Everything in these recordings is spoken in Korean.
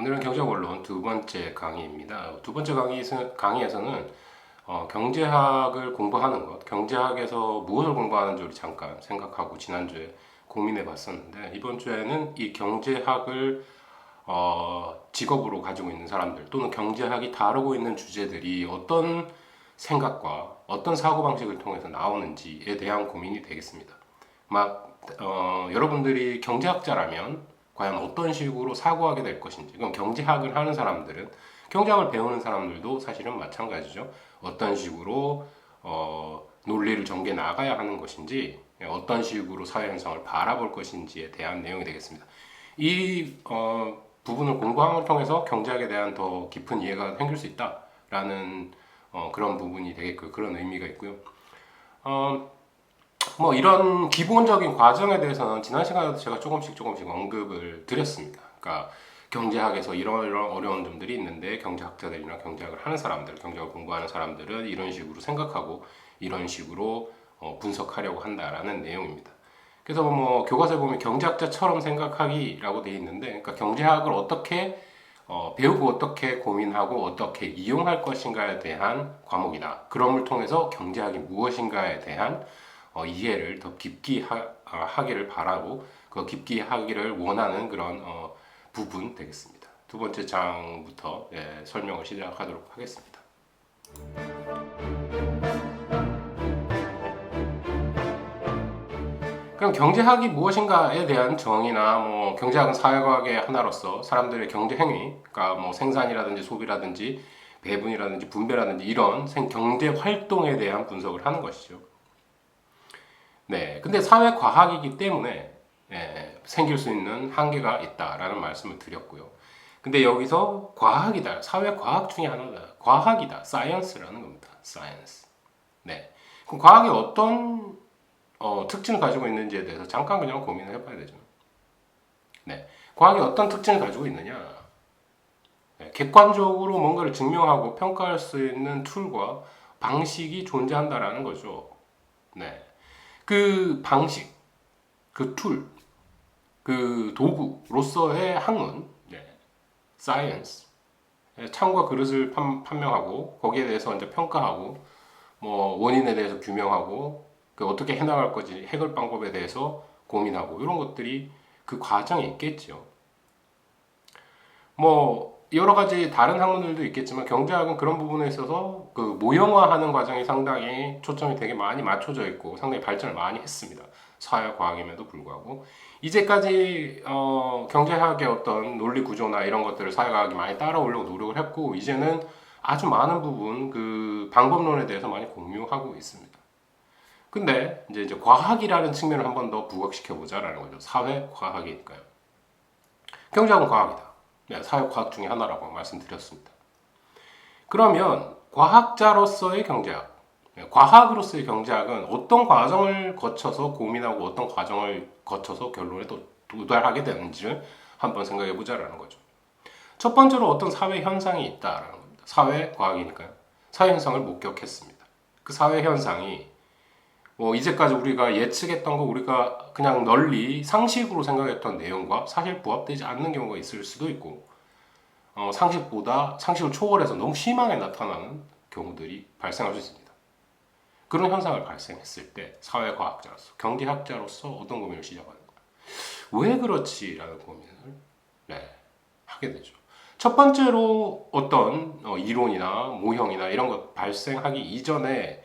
오늘은 경제원론 두 번째 강의입니다. 두 번째 강의에서는 경제학을 공부하는 것, 경제학에서 무엇을 공부하는지 우리 잠깐 생각하고 지난주에 고민해 봤었는데, 이번 주에는 이 경제학을 직업으로 가지고 있는 사람들 또는 경제학이 다루고 있는 주제들이 어떤 생각과 어떤 사고방식을 통해서 나오는지에 대한 고민이 되겠습니다. 여러분들이 경제학자라면 과연 어떤 식으로 사고하게 될 것인지, 그럼 경제학을 하는 사람들은, 경제학을 배우는 사람들도 사실은 마찬가지죠. 어떤 식으로 논리를 전개 나가야 하는 것인지, 어떤 식으로 사회 현상을 바라볼 것인지에 대한 내용이 되겠습니다. 이 부분을 공부함을 통해서 경제학에 대한 더 깊은 이해가 생길 수 있다라는 그런 부분이 되겠고요. 그런 의미가 있고요. 이런 기본적인 과정에 대해서는 지난 시간에도 제가 조금씩 언급을 드렸습니다. 그러니까 경제학에서 이런 어려운 점들이 있는데, 경제학자들이나 경제학을 하는 사람들, 경제학을 공부하는 사람들은 이런 식으로 생각하고 이런 식으로 분석하려고 한다라는 내용입니다. 그래서 교과서에 보면 경제학자처럼 생각하기라고 되어 있는데, 그러니까 경제학을 어떻게 배우고 어떻게 고민하고 어떻게 이용할 것인가에 대한 과목이다. 그럼을 통해서 경제학이 무엇인가에 대한 이해를 더 깊게 하기를 바라고, 그 깊게 하기를 원하는 그런 부분 되겠습니다. 두 번째 장부터 설명을 시작하도록 하겠습니다. 그럼 경제학이 무엇인가에 대한 정의나, 경제학은 사회과학의 하나로서 사람들의 경제 행위, 그러니까 생산이라든지 소비라든지 배분이라든지 분배라든지 이런 경제 활동에 대한 분석을 하는 것이죠. 네, 근데 사회과학이기 때문에 생길 수 있는 한계가 있다라는 말씀을 드렸고요. 근데 여기서 과학이다, 사회과학 중에 하나다, 과학이다, 사이언스라는 겁니다. 사이언스. 네, 그럼 과학이 어떤 특징을 가지고 있는지에 대해서 잠깐 그냥 고민을 해봐야 되죠. 네, 과학이 어떤 특징을 가지고 있느냐? 네, 객관적으로 뭔가를 증명하고 평가할 수 있는 툴과 방식이 존재한다라는 거죠. 네. 그 방식, 그 툴, 그 도구로서의 학문, 사이언스, 창과 그릇을 판명하고 거기에 대해서 이제 평가하고, 원인에 대해서 규명하고, 그 어떻게 해나갈 거지, 해결 방법에 대해서 고민하고, 이런 것들이 그 과정에 있겠죠. 여러 가지 다른 학문들도 있겠지만 경제학은 그런 부분에 있어서 그 모형화하는 과정이 상당히 초점이 되게 많이 맞춰져 있고 상당히 발전을 많이 했습니다. 사회과학임에도 불구하고 이제까지 경제학의 어떤 논리 구조나 이런 것들을 사회과학이 많이 따라오려고 노력을 했고, 이제는 아주 많은 부분 그 방법론에 대해서 많이 공유하고 있습니다. 근데 이제 과학이라는 측면을 한 번 더 부각시켜 보자라는 거죠. 사회과학이니까요. 경제학은 과학이다. 사회과학 중에 하나라고 말씀드렸습니다. 그러면 과학자로서의 경제학, 과학으로서의 경제학은 어떤 과정을 거쳐서 고민하고 어떤 과정을 거쳐서 결론에 도달하게 되는지를 한번 생각해 보자라는 거죠. 첫 번째로 어떤 사회 현상이 있다라는 겁니다. 사회과학이니까요. 사회 현상을 목격했습니다. 그 사회 현상이 이제까지 우리가 예측했던 거, 우리가 그냥 널리 상식으로 생각했던 내용과 사실 부합되지 않는 경우가 있을 수도 있고, 상식을 초월해서 너무 심하게 나타나는 경우들이 발생할 수 있습니다. 그런 현상을 발생했을 때 사회과학자로서, 경제학자로서 어떤 고민을 시작하는 거예요? 왜 그렇지라는 고민을 하게 되죠. 첫 번째로 어떤 이론이나 모형이나 이런 것 발생하기 이전에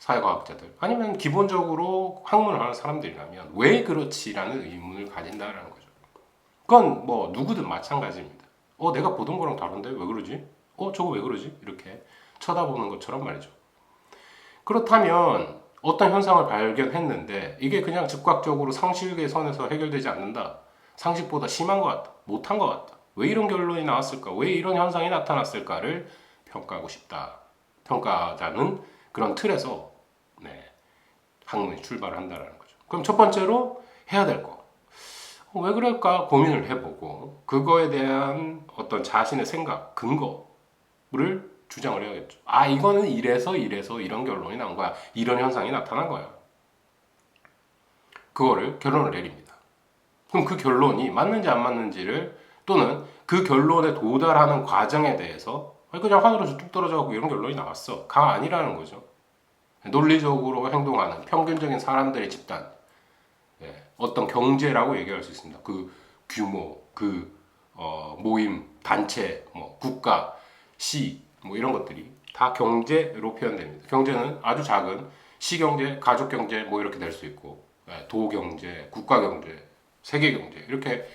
사회과학자들, 아니면 기본적으로 학문을 하는 사람들이라면 왜 그렇지라는 의문을 가진다라는 거죠. 그건 누구든 마찬가지입니다. 내가 보던 거랑 다른데 왜 그러지? 저거 왜 그러지? 이렇게 쳐다보는 것처럼 말이죠. 그렇다면 어떤 현상을 발견했는데 이게 그냥 즉각적으로 상식의 선에서 해결되지 않는다, 상식보다 심한 것 같다, 못한 것 같다, 왜 이런 결론이 나왔을까, 왜 이런 현상이 나타났을까를 평가하고 싶다. 평가자는 그런 틀에서 학문이 출발을 한다는 거죠. 그럼 첫 번째로 해야 될 거, 왜 그럴까 고민을 해보고 그거에 대한 어떤 자신의 생각, 근거를 주장을 해야겠죠. 이거는 이래서 이런 결론이 난 거야, 이런 현상이 나타난 거야. 그거를 결론을 내립니다. 그럼 그 결론이 맞는지 안 맞는지를 또는 그 결론에 도달하는 과정에 대해서 그냥 하늘에서 뚝 떨어져갖고 이런 결론이 나왔어. 가 아니라는 거죠. 논리적으로 행동하는 평균적인 사람들의 집단, 어떤 경제라고 얘기할 수 있습니다. 그 규모, 그 모임, 단체, 뭐 국가, 시, 뭐 이런 것들이 다 경제로 표현됩니다. 경제는 아주 작은 시경제, 가족경제 뭐 이렇게 될 수 있고, 도경제, 국가경제, 세계경제 이렇게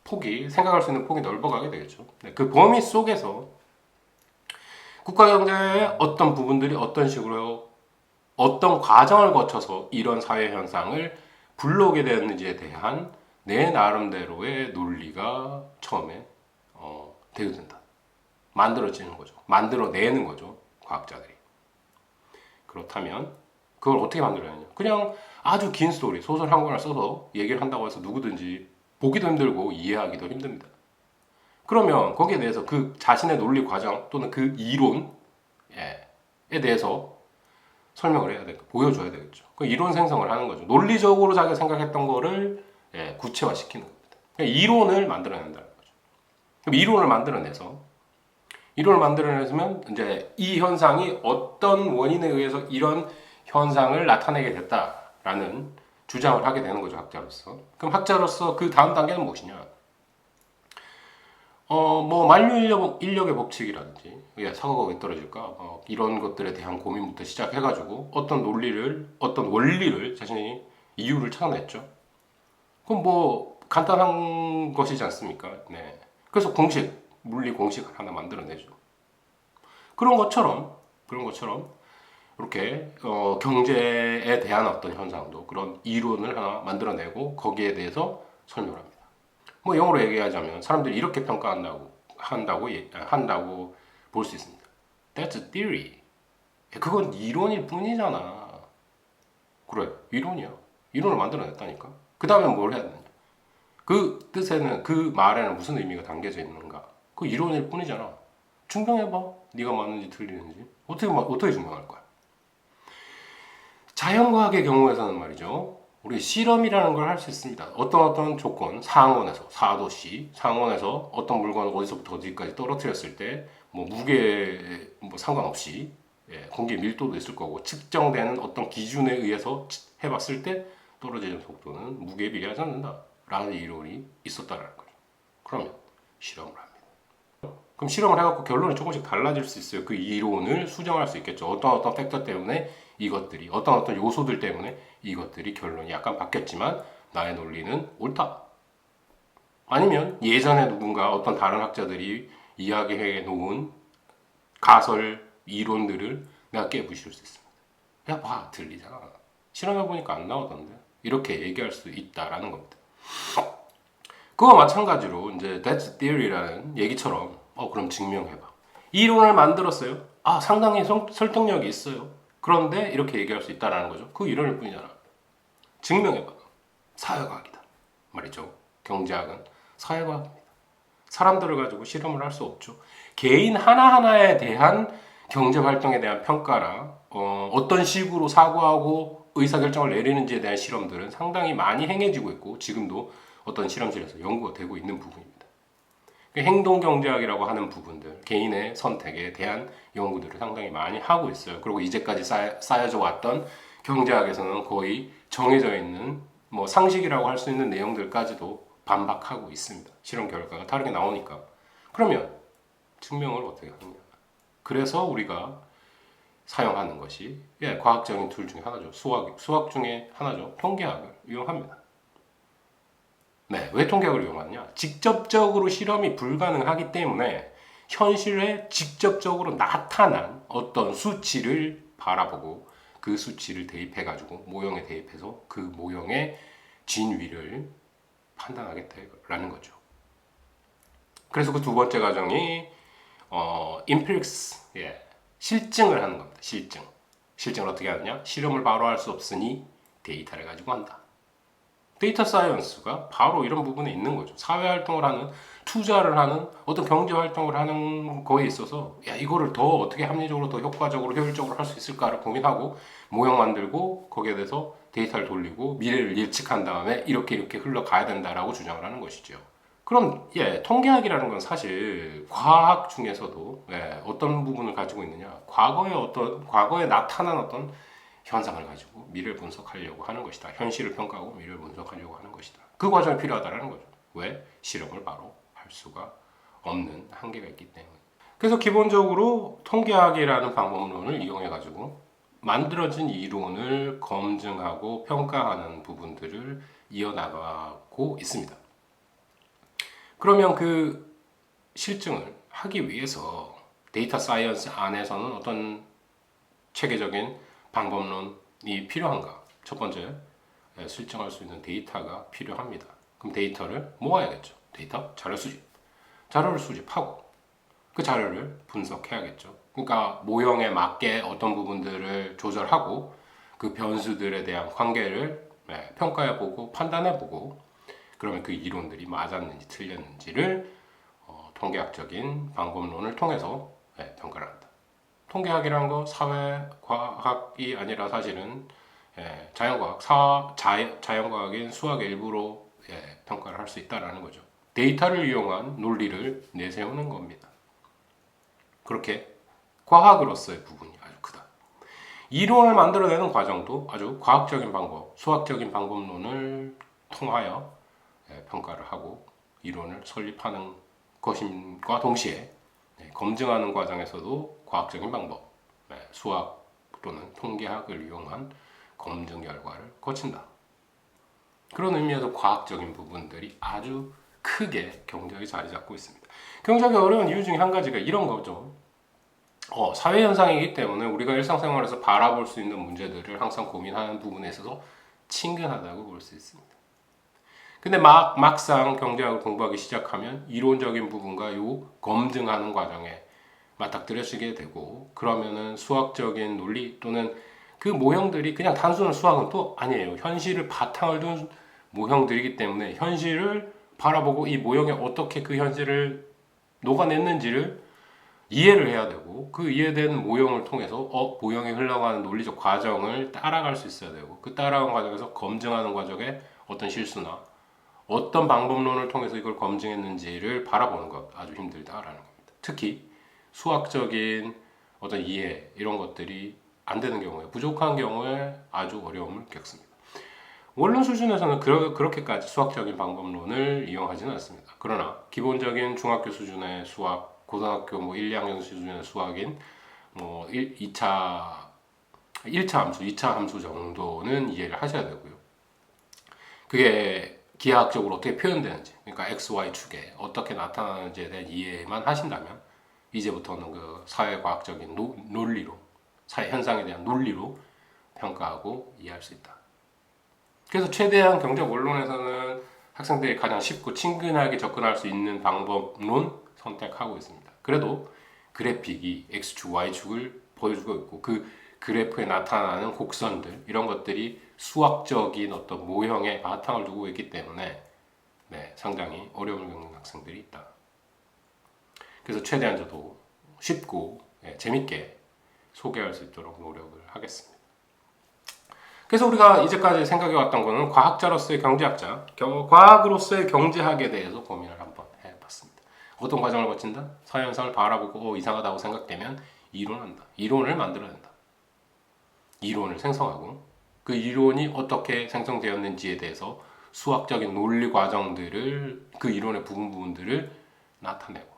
폭이 생각할 수 있는 폭이 넓어가게 되겠죠. 그 범위 속에서 국가경제의 어떤 부분들이 어떤 식으로 어떤 과정을 거쳐서 이런 사회 현상을 불러오게 되었는지에 대한 내 나름대로의 논리가 처음에 대두된다. 만들어지는 거죠. 만들어내는 거죠. 과학자들이. 그렇다면 그걸 어떻게 만들어내냐? 그냥 아주 긴 스토리, 소설 한 권을 써서 얘기를 한다고 해서 누구든지 보기도 힘들고 이해하기도 힘듭니다. 그러면 거기에 대해서 그 자신의 논리 과정 또는 그 이론에 대해서 설명을 해야 되고 보여줘야 되겠죠. 그 이론 생성을 하는 거죠. 논리적으로 자기가 생각했던 거를 구체화시키는 겁니다. 그러니까 이론을 만들어낸다는 거죠. 그럼 이론을 만들어내면 이제 이 현상이 어떤 원인에 의해서 이런 현상을 나타내게 됐다라는 주장을 하게 되는 거죠, 학자로서. 그럼 학자로서 그 다음 단계는 무엇이냐? 뭐 만류 인력의 법칙이라든지 사고가 왜 떨어질까? 이런 것들에 대한 고민부터 시작해가지고 어떤 원리를 자신이 이유를 찾아냈죠. 그럼 뭐 간단한 것이지 않습니까? 네. 그래서 물리 공식을 하나 만들어내죠. 그런 것처럼 이렇게 경제에 대한 어떤 현상도 그런 이론을 하나 만들어내고 거기에 대해서 설명을 합니다. 뭐 영어로 얘기하자면 사람들이 이렇게 한다고 볼 수 있습니다. That's a theory. 그건 이론일 뿐이잖아. 그래, 이론이야. 이론을 만들어냈다니까. 그 다음에 뭘 해야 되느냐? 그 뜻에는 그 말에는 무슨 의미가 담겨져 있는가? 그 이론일 뿐이잖아. 증명해봐. 네가 맞는지 틀리는지. 어떻게 증명할 거야? 자연과학의 경우에서는 말이죠. 우리 실험이라는 걸 할 수 있습니다. 어떤 조건, 상온에서, 4도씨, 상온에서 어떤 물건을 어디서부터 어디까지 떨어뜨렸을 때, 뭐 무게 상관없이, 공기 밀도도 있을 거고, 측정되는 어떤 기준에 의해서 해봤을 때 떨어지는 속도는 무게에 비례하지 않는다. 라는 이론이 있었다는 거죠. 그러면 실험을 합니다. 그럼 실험을 해갖고 결론이 조금씩 달라질 수 있어요. 그 이론을 수정할 수 있겠죠. 어떤 팩터 때문에 이것들이, 어떤 요소들 때문에 이것들이 결론이 약간 바뀌었지만 나의 논리는 옳다. 아니면 예전에 누군가 어떤 다른 학자들이 이야기해 놓은 가설 이론들을 내가 깨부실 수 있습니다. 야, 봐, 들리잖아. 실험해보니까 안 나오던데. 이렇게 얘기할 수 있다라는 겁니다. 그거 마찬가지로 이제 that's theory라는 얘기처럼 그럼 증명해봐. 이론을 만들었어요. 상당히 설득력이 있어요. 그런데 이렇게 얘기할 수 있다라는 거죠. 그 이론일 뿐이잖아. 증명해봐. 사회과학이다. 말이죠. 경제학은 사회과학입니다. 사람들을 가지고 실험을 할 수 없죠. 개인 하나하나에 대한 경제활동에 대한 평가나 어떤 식으로 사고하고 의사결정을 내리는지에 대한 실험들은 상당히 많이 행해지고 있고 지금도 어떤 실험실에서 연구가 되고 있는 부분입니다. 행동경제학이라고 하는 부분들, 개인의 선택에 대한 연구들을 상당히 많이 하고 있어요. 그리고 이제까지 쌓여져 왔던 경제학에서는 거의 정해져 있는 뭐 상식이라고 할 수 있는 내용들까지도 반박하고 있습니다. 실험 결과가 다르게 나오니까. 그러면 증명을 어떻게 하느냐. 그래서 우리가 사용하는 것이 과학적인 툴 중에 하나죠. 수학 중에 하나죠. 통계학을 이용합니다. 네, 왜 통계학을 이용하느냐? 직접적으로 실험이 불가능하기 때문에 현실에 직접적으로 나타난 어떤 수치를 바라보고 그 수치를 대입해가지고 모형에 대입해서 그 모형의 진위를 판단하겠다라는 거죠. 그래서 그 두 번째 과정이 empirics, 실증을 하는 겁니다. 실증을 어떻게 하느냐? 실험을 바로 할 수 없으니 데이터를 가지고 한다. 데이터 사이언스가 바로 이런 부분에 있는 거죠. 사회활동을 하는, 투자를 하는, 어떤 경제활동을 하는 거에 있어서 이거를 더 어떻게 합리적으로, 더 효과적으로, 효율적으로 할 수 있을까를 고민하고 모형 만들고 거기에 대해서 데이터를 돌리고 미래를 예측한 다음에 이렇게 흘러가야 된다라고 주장을 하는 것이죠. 그럼 통계학이라는 건 사실 과학 중에서도 어떤 부분을 가지고 있느냐? 과거에 나타난 어떤 현상을 가지고 미래를 분석하려고 하는 것이다. 현실을 평가하고 미래를 분석하려고 하는 것이다. 그 과정이 필요하다는 거죠. 왜? 실험을 바로 할 수가 없는 한계가 있기 때문에. 그래서 기본적으로 통계학이라는 방법론을 이용해 가지고 만들어진 이론을 검증하고 평가하는 부분들을 이어나가고 있습니다. 그러면 그 실증을 하기 위해서 데이터 사이언스 안에서는 어떤 체계적인 방법론이 필요한가? 첫 번째, 실증할 수 있는 데이터가 필요합니다. 그럼 데이터를 모아야겠죠. 데이터 자료 수집. 자료를 수집하고 그 자료를 분석해야겠죠. 그러니까 모형에 맞게 어떤 부분들을 조절하고 그 변수들에 대한 관계를 평가해보고 판단해보고 그러면 그 이론들이 맞았는지 틀렸는지를 통계학적인 방법론을 통해서 평가를 한다. 통계학이라는 거 사회과학이 아니라 사실은 자연과학인 수학의 일부로 평가를 할 수 있다는 거죠. 데이터를 이용한 논리를 내세우는 겁니다. 그렇게 과학으로서의 부분이 아주 크다. 이론을 만들어내는 과정도 아주 과학적인 방법, 수학적인 방법론을 통하여 평가를 하고 이론을 설립하는 것임과 동시에 검증하는 과정에서도 과학적인 방법, 수학 또는 통계학을 이용한 검증 결과를 거친다. 그런 의미에서 과학적인 부분들이 아주 크게 경제학이 자리 잡고 있습니다. 경제학이 어려운 이유 중에 한 가지가 이런 거죠. 사회 현상이기 때문에 우리가 일상생활에서 바라볼 수 있는 문제들을 항상 고민하는 부분에 있어서 친근하다고 볼 수 있습니다. 근데 막상 경제학을 공부하기 시작하면 이론적인 부분과 요 검증하는 과정에 맞닥뜨려지게 되고 그러면은 수학적인 논리 또는 그 모형들이 그냥 단순한 수학은 또 아니에요. 현실을 바탕을 둔 모형들이기 때문에 현실을 바라보고 이 모형에 어떻게 그 현실을 녹아냈는지를 이해를 해야 되고 그 이해된 모형을 통해서 모형이 흘러가는 논리적 과정을 따라갈 수 있어야 되고 그 따라가는 과정에서 검증하는 과정에 어떤 실수나 어떤 방법론을 통해서 이걸 검증했는지를 바라보는 것 아주 힘들다라는 겁니다. 특히 수학적인 어떤 이해 이런 것들이 안 되는 경우에 부족한 경우에 아주 어려움을 겪습니다. 원론 수준에서는 그렇게까지 수학적인 방법론을 이용하지는 않습니다. 그러나 기본적인 중학교 수준의 수학, 고등학교 1, 2학년 수준의 수학인 1차 함수, 2차 함수 정도는 이해를 하셔야 되고요. 그게 기하학적으로 어떻게 표현되는지, 그러니까 x, y 축에 어떻게 나타나는지에 대한 이해만 하신다면 이제부터는 그 사회과학적인 논리로, 사회 현상에 대한 논리로 평가하고 이해할 수 있다. 그래서 최대한 경제 원론에서는 학생들이 가장 쉽고 친근하게 접근할 수 있는 방법론 선택하고 있습니다. 그래도 그래픽이 X축, Y축을 보여주고 있고 그 그래프에 나타나는 곡선들 이런 것들이 수학적인 어떤 모형에 바탕을 두고 있기 때문에 상당히 어려움을 겪는 학생들이 있다. 그래서 최대한 저도 쉽고 재밌게 소개할 수 있도록 노력을 하겠습니다. 그래서 우리가 이제까지 생각해 왔던 거는 과학자로서의 경제학자, 과학으로서의 경제학에 대해서 고민을 한번 해봤습니다. 어떤 과정을 거친다? 사회현상을 바라보고 이상하다고 생각되면 이론한다. 이론을 만들어낸다. 이론을 생성하고 그 이론이 어떻게 생성되었는지에 대해서 수학적인 논리 과정들을 그 이론의 부분들을 나타내고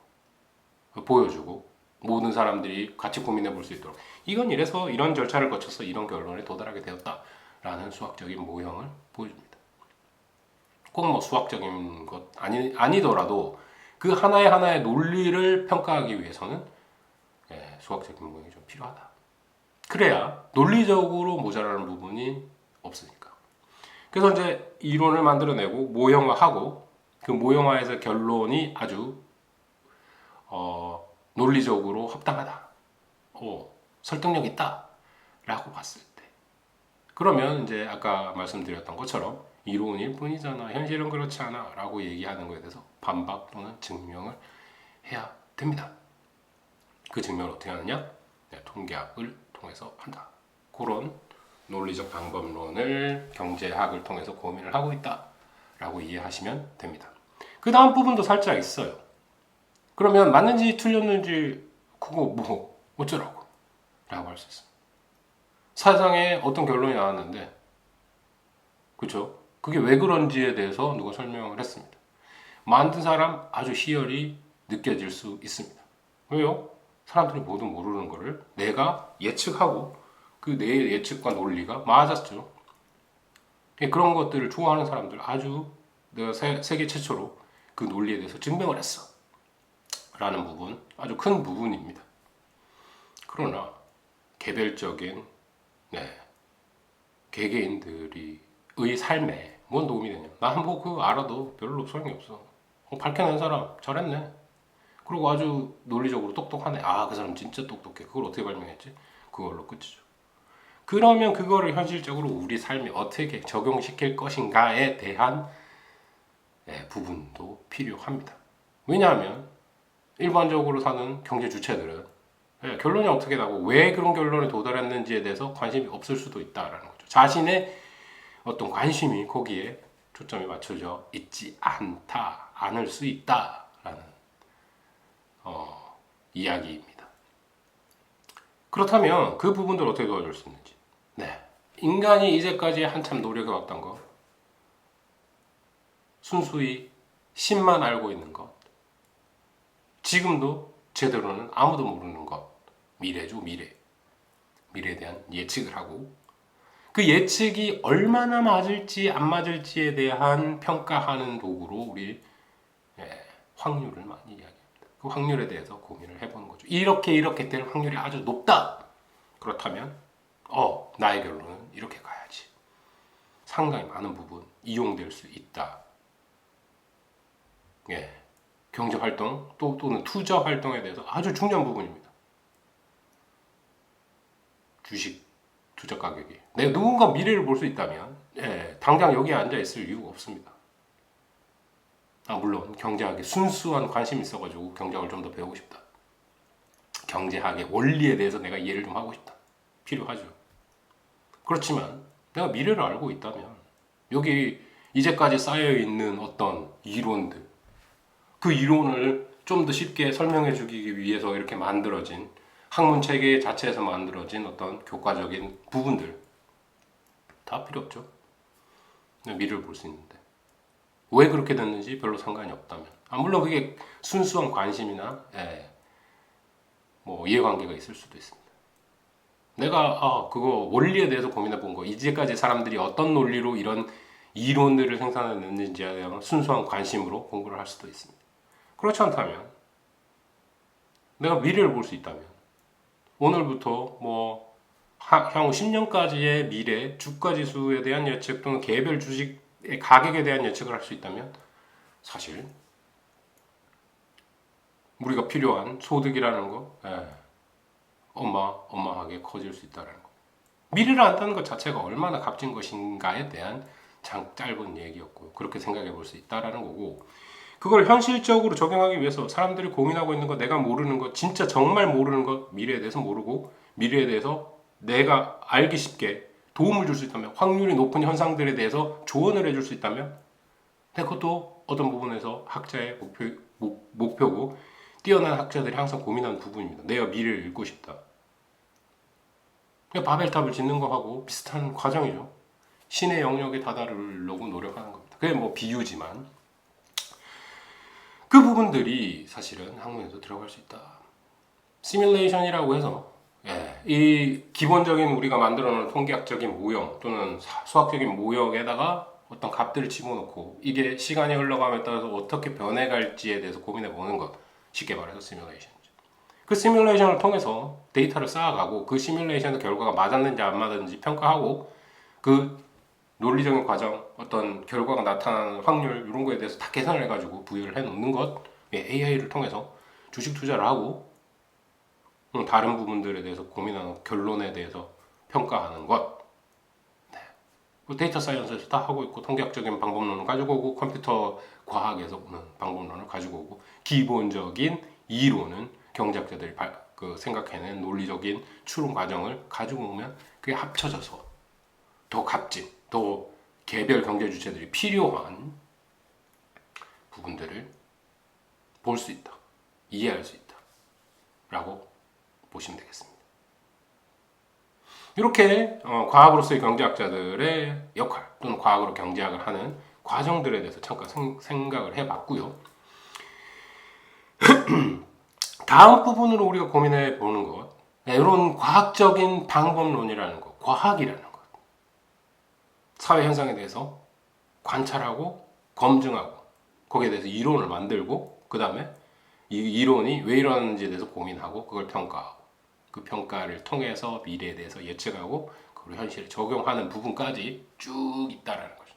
보여주고 모든 사람들이 같이 고민해 볼 수 있도록 이건 이래서 이런 절차를 거쳐서 이런 결론에 도달하게 되었다라는 수학적인 모형을 보여줍니다. 꼭 수학적인 것 아니더라도 그 하나의 논리를 평가하기 위해서는 수학적인 모형이 좀 필요하다. 그래야 논리적으로 모자라는 부분이 없으니까. 그래서 이제 이론을 만들어내고 모형화하고 그 모형화에서 결론이 아주 논리적으로 합당하다. 설득력 있다. 라고 봤을 때. 그러면 이제 아까 말씀드렸던 것처럼 이론일 뿐이잖아. 현실은 그렇지 않아. 라고 얘기하는 것에 대해서 반박 또는 증명을 해야 됩니다. 그 증명을 어떻게 하느냐? 통계학을 통해서 한다. 그런 논리적 방법론을 경제학을 통해서 고민을 하고 있다. 라고 이해하시면 됩니다. 그 다음 부분도 살짝 있어요. 그러면 맞는지 틀렸는지 그거 뭐 어쩌라고 라고 할 수 있어요. 사상에 어떤 결론이 나왔는데, 그쵸? 그게 왜 그런지에 대해서 누가 설명을 했습니다. 만든 사람 아주 희열이 느껴질 수 있습니다. 왜요? 사람들이 모두 모르는 거를 내가 예측하고 그 내 예측과 논리가 맞았죠. 그런 것들을 좋아하는 사람들, 아주 내가 세계 최초로 그 논리에 대해서 증명을 했어 라는 부분, 아주 큰 부분입니다. 그러나 개별적인 개개인들의 삶에 뭔 도움이 되냐? 난 뭐 그거 알아도 별로 소용이 없어. 밝혀낸 사람 잘했네. 그리고 아주 논리적으로 똑똑하네. 아, 그 사람 진짜 똑똑해. 그걸 어떻게 발명했지? 그걸로 끝이죠. 그러면 그거를 현실적으로 우리 삶에 어떻게 적용시킬 것인가에 대한 부분도 필요합니다. 왜냐하면 일반적으로 사는 경제 주체들은 결론이 어떻게 나고 왜 그런 결론에 도달했는지에 대해서 관심이 없을 수도 있다라는 거죠. 자신의 어떤 관심이 거기에 초점이 맞춰져 있지 않을 수 있다라는 이야기입니다. 그렇다면 그 부분들을 어떻게 도와줄 수 있는지. 인간이 이제까지 한참 노력해왔던 것, 순수히 신만 알고 있는 것, 지금도 제대로는 아무도 모르는 것, 미래죠, 미래. 미래에 대한 예측을 하고 그 예측이 얼마나 맞을지 안 맞을지에 대한 평가하는 도구로 우리 확률을 많이 이야기합니다. 그 확률에 대해서 고민을 해보는 거죠. 이렇게 될 확률이 아주 높다. 그렇다면 나의 결론은 이렇게 가야지. 상당히 많은 부분 이용될 수 있다. 경제 활동 또는 투자 활동에 대해서 아주 중요한 부분입니다. 주식 투자 가격이 내가 누군가 미래를 볼 수 있다면 당장 여기에 앉아 있을 이유가 없습니다. 물론 경제학에 순수한 관심이 있어가지고 경제학을 좀 더 배우고 싶다. 경제학의 원리에 대해서 내가 이해를 좀 하고 싶다. 필요하죠. 그렇지만 내가 미래를 알고 있다면 여기 이제까지 쌓여있는 어떤 이론들, 그 이론을 좀 더 쉽게 설명해 주기 위해서 이렇게 만들어진 학문 체계 자체에서 만들어진 어떤 교과적인 부분들 다 필요 없죠. 미래를 볼 수 있는데 왜 그렇게 됐는지 별로 상관이 없다면, 물론 그게 순수한 관심이나 뭐 이해관계가 있을 수도 있습니다. 내가 그거 원리에 대해서 고민해 본 거, 이제까지 사람들이 어떤 논리로 이런 이론들을 생산해냈는지에 대한 순수한 관심으로 공부를 할 수도 있습니다. 그렇지 않다면 내가 미래를 볼 수 있다면 오늘부터 뭐 향후 10년까지의 미래 주가 지수에 대한 예측 또는 개별 주식의 가격에 대한 예측을 할 수 있다면 사실 우리가 필요한 소득이라는 거 어마어마하게 커질 수 있다는 거. 미래를 안다는 것 자체가 얼마나 값진 것인가에 대한 짧은 얘기였고요. 그렇게 생각해 볼 수 있다는 거고, 그걸 현실적으로 적용하기 위해서 사람들이 고민하고 있는 거, 내가 모르는 거, 진짜 정말 모르는 것, 미래에 대해서 모르고 미래에 대해서 내가 알기 쉽게 도움을 줄 수 있다면, 확률이 높은 현상들에 대해서 조언을 해줄 수 있다면, 그것도 어떤 부분에서 학자의 목표고 뛰어난 학자들이 항상 고민하는 부분입니다. 내가 미래를 읽고 싶다. 바벨탑을 짓는 거하고 비슷한 과정이죠. 신의 영역에 다다르려고 노력하는 겁니다. 그게 뭐 비유지만 그 부분들이 사실은 학문에도 들어갈 수 있다. 시뮬레이션이라고 해서 이 기본적인 우리가 만들어 놓은 통계학적인 모형 또는 수학적인 모형에다가 어떤 값들을 집어넣고 이게 시간이 흘러감에 따라서 어떻게 변해갈지에 대해서 고민해 보는 것, 쉽게 말해서 시뮬레이션이죠. 그 시뮬레이션을 통해서 데이터를 쌓아가고 그 시뮬레이션의 결과가 맞았는지 안 맞았는지 평가하고 그 논리적인 과정, 어떤 결과가 나타나는 확률 이런 거에 대해서 다 계산을 해가지고 부여를 해놓는 것, AI를 통해서 주식 투자를 하고 다른 부분들에 대해서 고민하는 결론에 대해서 평가하는 것. 데이터 사이언스에서 다 하고 있고 통계학적인 방법론을 가지고 오고 컴퓨터 과학에서 오는 방법론을 가지고 오고 기본적인 이론은 경제학자들이 생각해낸 논리적인 추론 과정을 가지고 오면 그게 합쳐져서 더 값진, 더 개별 경제 주체들이 필요한 부분들을 볼 수 있다, 이해할 수 있다 라고 보시면 되겠습니다. 이렇게 과학으로서의 경제학자들의 역할 또는 과학으로 경제학을 하는 과정들에 대해서 잠깐 생각을 해봤고요. 다음 부분으로 우리가 고민해 보는 것, 이런 과학적인 방법론이라는 것, 과학이라는 것, 사회 현상에 대해서 관찰하고 검증하고 거기에 대해서 이론을 만들고 그 다음에 이 이론이 왜 이러는지에 대해서 고민하고 그걸 평가하고 그 평가를 통해서 미래에 대해서 예측하고 그리고 현실에 적용하는 부분까지 쭉 있다라는 거죠.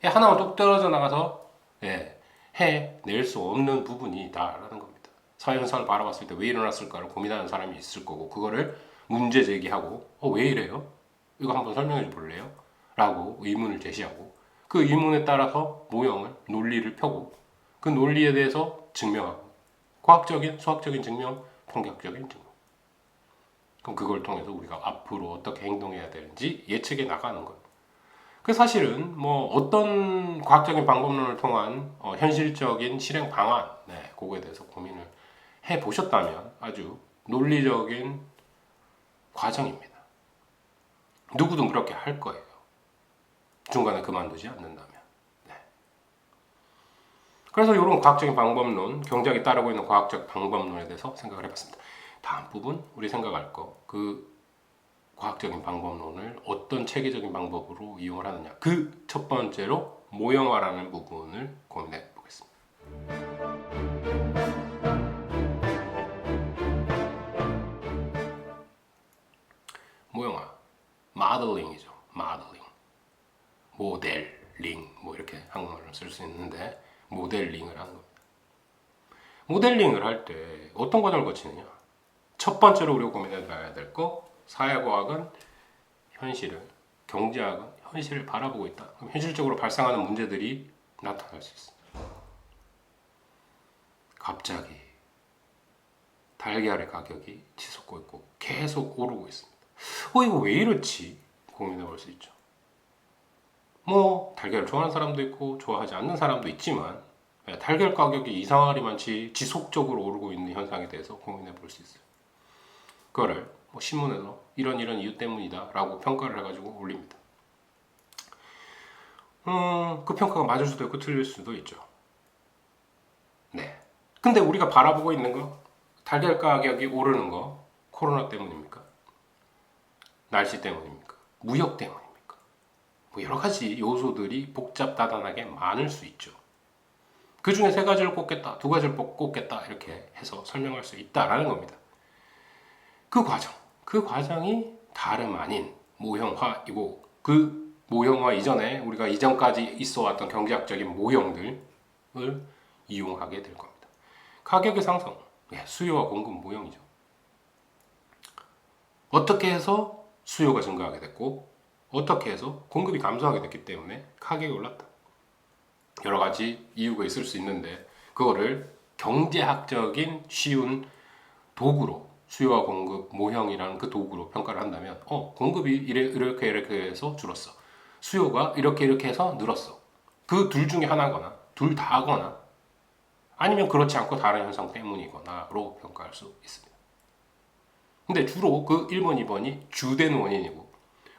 하나만 뚝 떨어져 나가서 해낼 수 없는 부분이 있다라는 겁니다. 사회 현상을 바라봤을 때 왜 일어났을까를 고민하는 사람이 있을 거고 그거를 문제 제기하고 왜 이래요? 이거 한번 설명해 볼래요? 라고 의문을 제시하고 그 의문에 따라서 모형을 논리를 펴고 그 논리에 대해서 증명하고 과학적인, 수학적인 증명, 통계학적인 증명. 그럼 그걸 통해서 우리가 앞으로 어떻게 행동해야 되는지 예측해 나가는 거예요. 그 사실은 뭐 어떤 과학적인 방법론을 통한 현실적인 실행 방안, 그거에 대해서 고민을 해 보셨다면 아주 논리적인 과정입니다. 누구든 그렇게 할 거예요. 중간에 그만두지 않는다면. 그래서 이런 과학적인 방법론, 경제학이 따르고 있는 과학적 방법론에 대해서 생각을 해봤습니다. 다음 부분 우리 생각할 거, 그 과학적인 방법론을 어떤 체계적인 방법으로 이용을 하느냐. 그 첫 번째로 모형화라는 부분을 고민해 보겠습니다. 모형화, 모델링이죠. 모델링, 뭐 이렇게 한국말로 쓸 수 있는데 모델링을 하는 겁니다. 모델링을 할 때 어떤 과정을 거치느냐? 첫 번째로 우리가 고민해 봐야 될 거, 사회과학은 현실을, 경제학은 현실을 바라보고 있다. 그럼 현실적으로 발생하는 문제들이 나타날 수 있습니다. 갑자기 달걀의 가격이 치솟고 있고 계속 오르고 있습니다. 이거 왜 이렇지? 고민해 볼 수 있죠. 뭐 달걀을 좋아하는 사람도 있고 좋아하지 않는 사람도 있지만 달걀 가격이 이상하리만치 지속적으로 오르고 있는 현상에 대해서 고민해 볼 수 있어요. 그거를 뭐 신문에서 이런 이유 때문이다 라고 평가를 해가지고 올립니다. 그 평가가 맞을 수도 있고 틀릴 수도 있죠. 근데 우리가 바라보고 있는 거, 달걀 가격이 오르는 거 코로나 때문입니까? 날씨 때문입니까? 무역 때문입니까? 뭐 여러 가지 요소들이 복잡다단하게 많을 수 있죠. 그 중에 세 가지를 꼽겠다, 두 가지를 꼽겠다 이렇게 해서 설명할 수 있다라는 겁니다. 그 과정이 다름 아닌 모형화이고 그 모형화 이전에 우리가 이전까지 있어왔던 경제학적인 모형들을 이용하게 될 겁니다. 가격의 상승, 수요와 공급 모형이죠. 어떻게 해서 수요가 증가하게 됐고 어떻게 해서 공급이 감소하게 됐기 때문에 가격이 올랐다. 여러 가지 이유가 있을 수 있는데 그거를 경제학적인 쉬운 도구로 수요와 공급 모형이라는 그 도구로 평가를 한다면 공급이 이렇게 해서 줄었어. 수요가 이렇게 해서 늘었어. 그 둘 중에 하나거나 둘 다거나 아니면 그렇지 않고 다른 현상 때문이거나로 평가할 수 있습니다. 근데 주로 그 1번, 2번이 주된 원인이고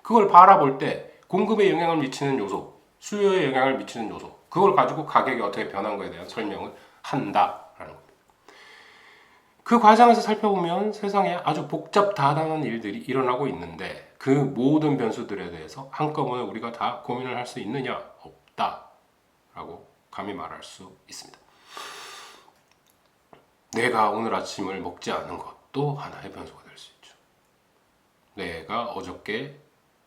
그걸 바라볼 때 공급에 영향을 미치는 요소, 수요에 영향을 미치는 요소 그걸 가지고 가격이 어떻게 변한 거에 대한 설명을 한다라는 겁니다. 그 과정에서 살펴보면 세상에 아주 복잡다단한 일들이 일어나고 있는데 그 모든 변수들에 대해서 한꺼번에 우리가 다 고민을 할 수 있느냐? 없다라고 감히 말할 수 있습니다. 내가 오늘 아침을 먹지 않은 것도 하나의 변수가 될 수 있죠. 내가 어저께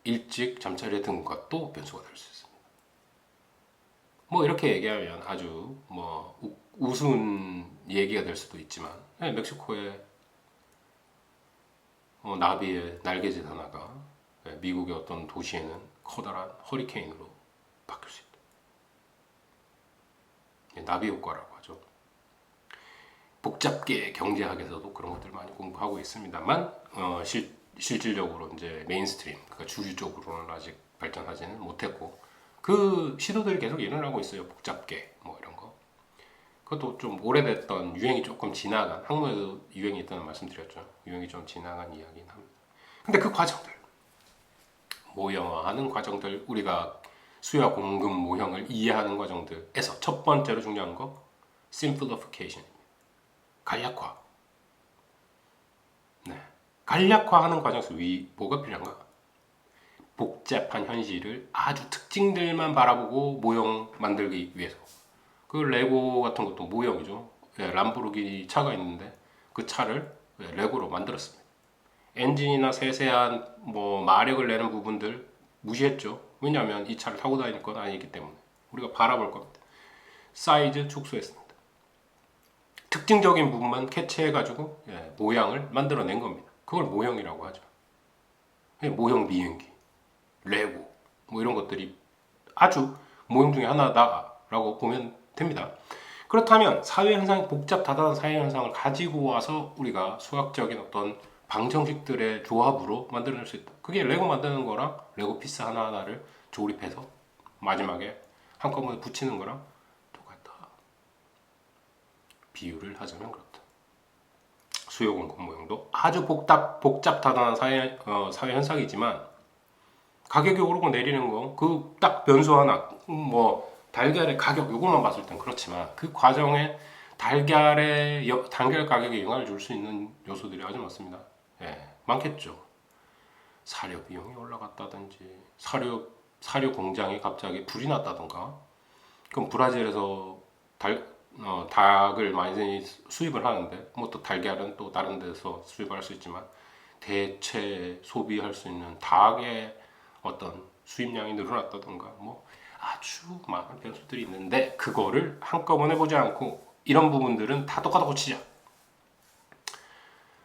일찍 잠자리에 든 것도 변수가 될 수 있습니다. 뭐 이렇게 얘기하면 아주 뭐 우스운 얘기가 될 수도 있지만 멕시코의 나비의 날개짓 하나가 미국의 어떤 도시에는 커다란 허리케인으로 바뀔 수 있다. 나비 효과라고 하죠. 복잡계 경제학에서도 그런 것들 많이 공부하고 있습니다만 실질적으로 이제 메인스트림, 그러니까 주류 쪽으로는 아직 발전하지는 못했고 그 시도들이 계속 일어나고 있어요. 복잡계 뭐 이런 거. 그것도 좀 오래됐던 유행이 조금 지나간 학문에도 유행이 있다는 말씀드렸죠. 유행이 좀 지나간 이야기긴 합니다. 근데 그 과정들 모형화하는 과정들 우리가 수요 공급 모형을 이해하는 과정들에서 첫 번째로 중요한 거 simplification 간략화. 네. 간략화하는 과정에서 뭐가 필요한가? 복잡한 현실을 아주 특징들만 바라보고 모형 만들기 위해서. 그 레고 같은 것도 모형이죠. 예, 람보르기니 차가 있는데 그 차를 레고로 만들었습니다. 엔진이나 세세한 뭐 마력을 내는 부분들 무시했죠. 왜냐하면 이 차를 타고 다닐 건 아니기 때문에 우리가 바라볼 겁니다. 사이즈 축소했습니다. 특징적인 부분만 캐치해가지고 모양을 만들어낸 겁니다. 그걸 모형이라고 하죠. 모형 비행기, 레고 뭐 이런 것들이 아주 모형 중에 하나다라고 보면 됩니다. 그렇다면 사회현상, 복잡다단한 사회현상을 가지고 와서 우리가 수학적인 어떤 방정식들의 조합으로 만들어낼 수 있다. 그게 레고 만드는 거랑 레고 피스 하나하나를 조립해서 마지막에 한꺼번에 붙이는 거랑 똑같다. 비유를 하자면 그렇다. 수요 공급 모형도 아주 복잡다단한 사회 현상이지만 가격이 오르고 내리는 거 그 딱 변수 하나 뭐 달걀의 가격 요것만 봤을 땐 그렇지만 그 과정에 달걀 가격에 영향을 줄 수 있는 요소들이 아주 많습니다. 예, 많겠죠. 사료 비용이 올라갔다든지 사료 공장이 갑자기 불이 났다던가 그럼 브라질에서 닭을 많이 수입을 하는데 뭐 또 달걀은 또 다른 데서 수입할 수 있지만 대체 소비할 수 있는 닭의 어떤 수입량이 늘어났다던가 뭐 아주 많은 변수들이 있는데 그거를 한꺼번에 보지 않고 이런 부분들은 다 똑같다고 치자.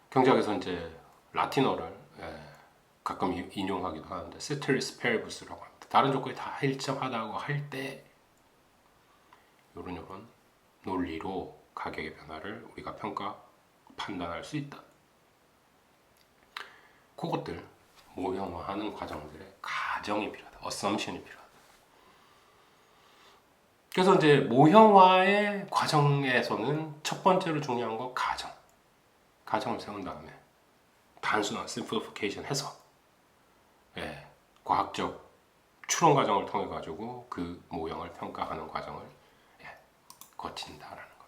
경제학에서 이제 라틴어를 가끔 인용하기도 하는데 세테리스 페리부스라고 합니다. 다른 조건이 다 일정하다고 할 때 요런 논리로 가격의 변화를 우리가 판단할 수 있다. 그것들 모형화하는 과정들의 가정이 필요하다. 어썸션이 필요하다. 그래서 이제 모형화의 과정에서는 첫 번째로 중요한 건 가정을 세운 다음에 단순한 심플리피케이션 해서 과학적 추론 과정을 통해 가지고 그 모형을 평가하는 과정을 거친다라는 거.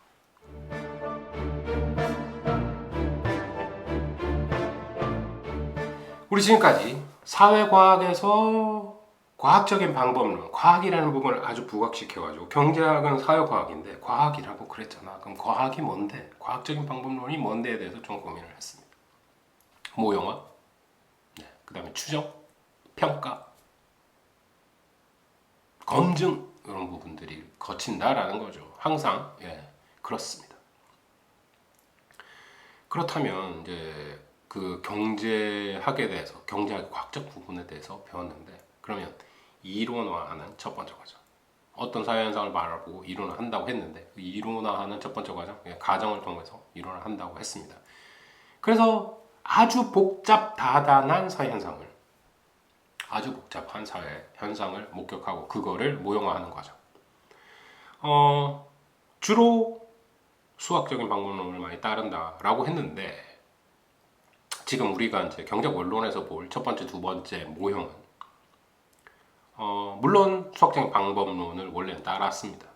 우리 지금까지 사회과학에서 과학적인 방법론, 과학이라는 부분을 아주 부각시켜가지고 경제학은 사회과학인데 과학이라고 그랬잖아. 그럼 과학이 뭔데? 과학적인 방법론이 뭔데에 대해서 좀 고민을 했습니다. 모형화, 그 다음에 추정, 평가, 검증 이런 부분들이 거친다라는 거죠. 항상 그렇습니다. 그렇다면 이제 그 경제학에 대해서 경제학 과학적 부분에 대해서 배웠는데 그러면 이론화하는 첫 번째 과정 어떤 사회현상을 바라보고 이론을 한다고 했는데 그 이론화하는 첫 번째 과정 가정을 통해서 이론을 한다고 했습니다. 그래서 아주 복잡다단한 사회현상을 아주 복잡한 사회현상을 목격하고 그거를 모형화하는 과정 주로 수학적인 방법론을 많이 따른다라고 했는데 지금 우리가 이제 경제학 원론에서 볼 첫 번째, 두 번째 모형은 물론 수학적인 방법론을 원래는 따랐습니다.